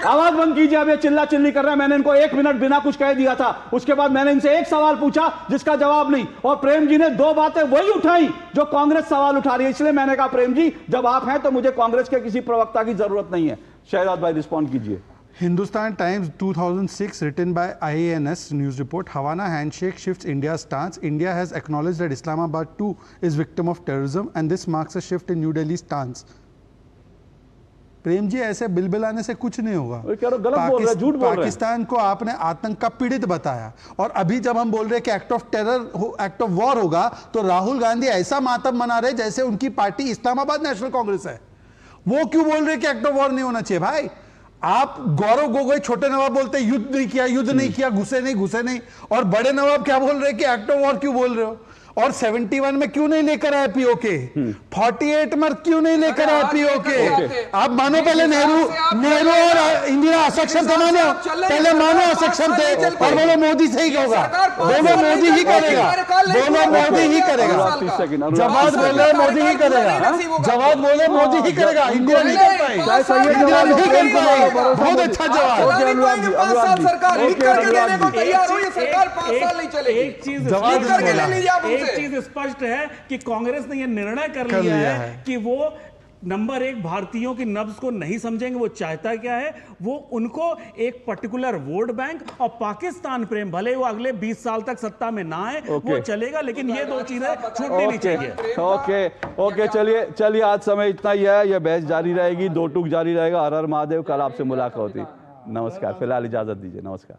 आवाज बंद कीजिए, अब ये चिल्ला चिल्ली कर रहा है। मैंने इनको 1 मिनट बिना कुछ कह दिया था, उसके बाद मैंने इनसे एक सवाल पूछा जिसका जवाब नहीं, और प्रेम जी ने 2 बातें वही उठाई जो कांग्रेस सवाल उठा रही है। इसलिए मैंने कहा प्रेम जी जब आप हैं तो मुझे कांग्रेस के किसी प्रवक्ता की जरूरत नहीं है। शहजाद भाई रिस्पॉन्ड कीजिए। Hindustan Times 2006 written by IANS news report, Havana handshake shifts India's stance. India has acknowledged that Islamabad too is victim of terrorism and this marks a shift in New Delhi's stance. Prem ji ऐसे बिलबिलाने से कुछ नहीं होगा। झूठ बोल रहे। पाकिस्तान को आपने आतंक का पीड़ित बताया, और अभी जब हम बोल रहे हैं कि act of terror act of war होगा तो राहुल गांधी ऐसा मातम मना रहे जैसे उनकी पार्टी इस्लामाबाद नेशनल कांग्रेस है। वो क्यों बोल रहे कि एक्ट ऑफ वॉर नहीं होना चाहिए? भाई आप गौरव गोगोई छोटे नवाब बोलते युद्ध नहीं किया, घुसे नहीं, और बड़े नवाब क्या बोल रहे कि एक्ट ऑफ वॉर क्यों बोल रहे हो? और 71 में क्यों नहीं लेकर आए पीओके? 48 में क्यों नहीं लेकर आए पीओके? आप मानो पहले नेहरू और इंदिरा असक्षम थे, पहले मानो असक्षम थे, और बोलो मोदी से ही होगा, बोलो मोदी ही करेगा, जवाब बोले मोदी ही करेगा, इंदिरा नहीं कर पाई, बहुत अच्छा जवाब। एक चीज स्पष्ट है कि कांग्रेस ने यह निर्णय कर लिया है कि वो नंबर 1 भारतीयों की नब्ज को नहीं समझेंगे। वो चाहता क्या है? वो उनको एक पर्टिकुलर वोट बैंक और पाकिस्तान प्रेम, भले वो अगले 20 साल तक सत्ता में ना आए, वो चलेगा, लेकिन ये 2 चीजें छूटनी नहीं चाहिए। ओके चलिए आज समय इतना ही है। यह बहस जारी रहेगी, 2 टूक जारी रहेगा। हर हर महादेव। कल आपसे मुलाकात होती। नमस्कार, फिलहाल इजाजत दीजिए। नमस्कार।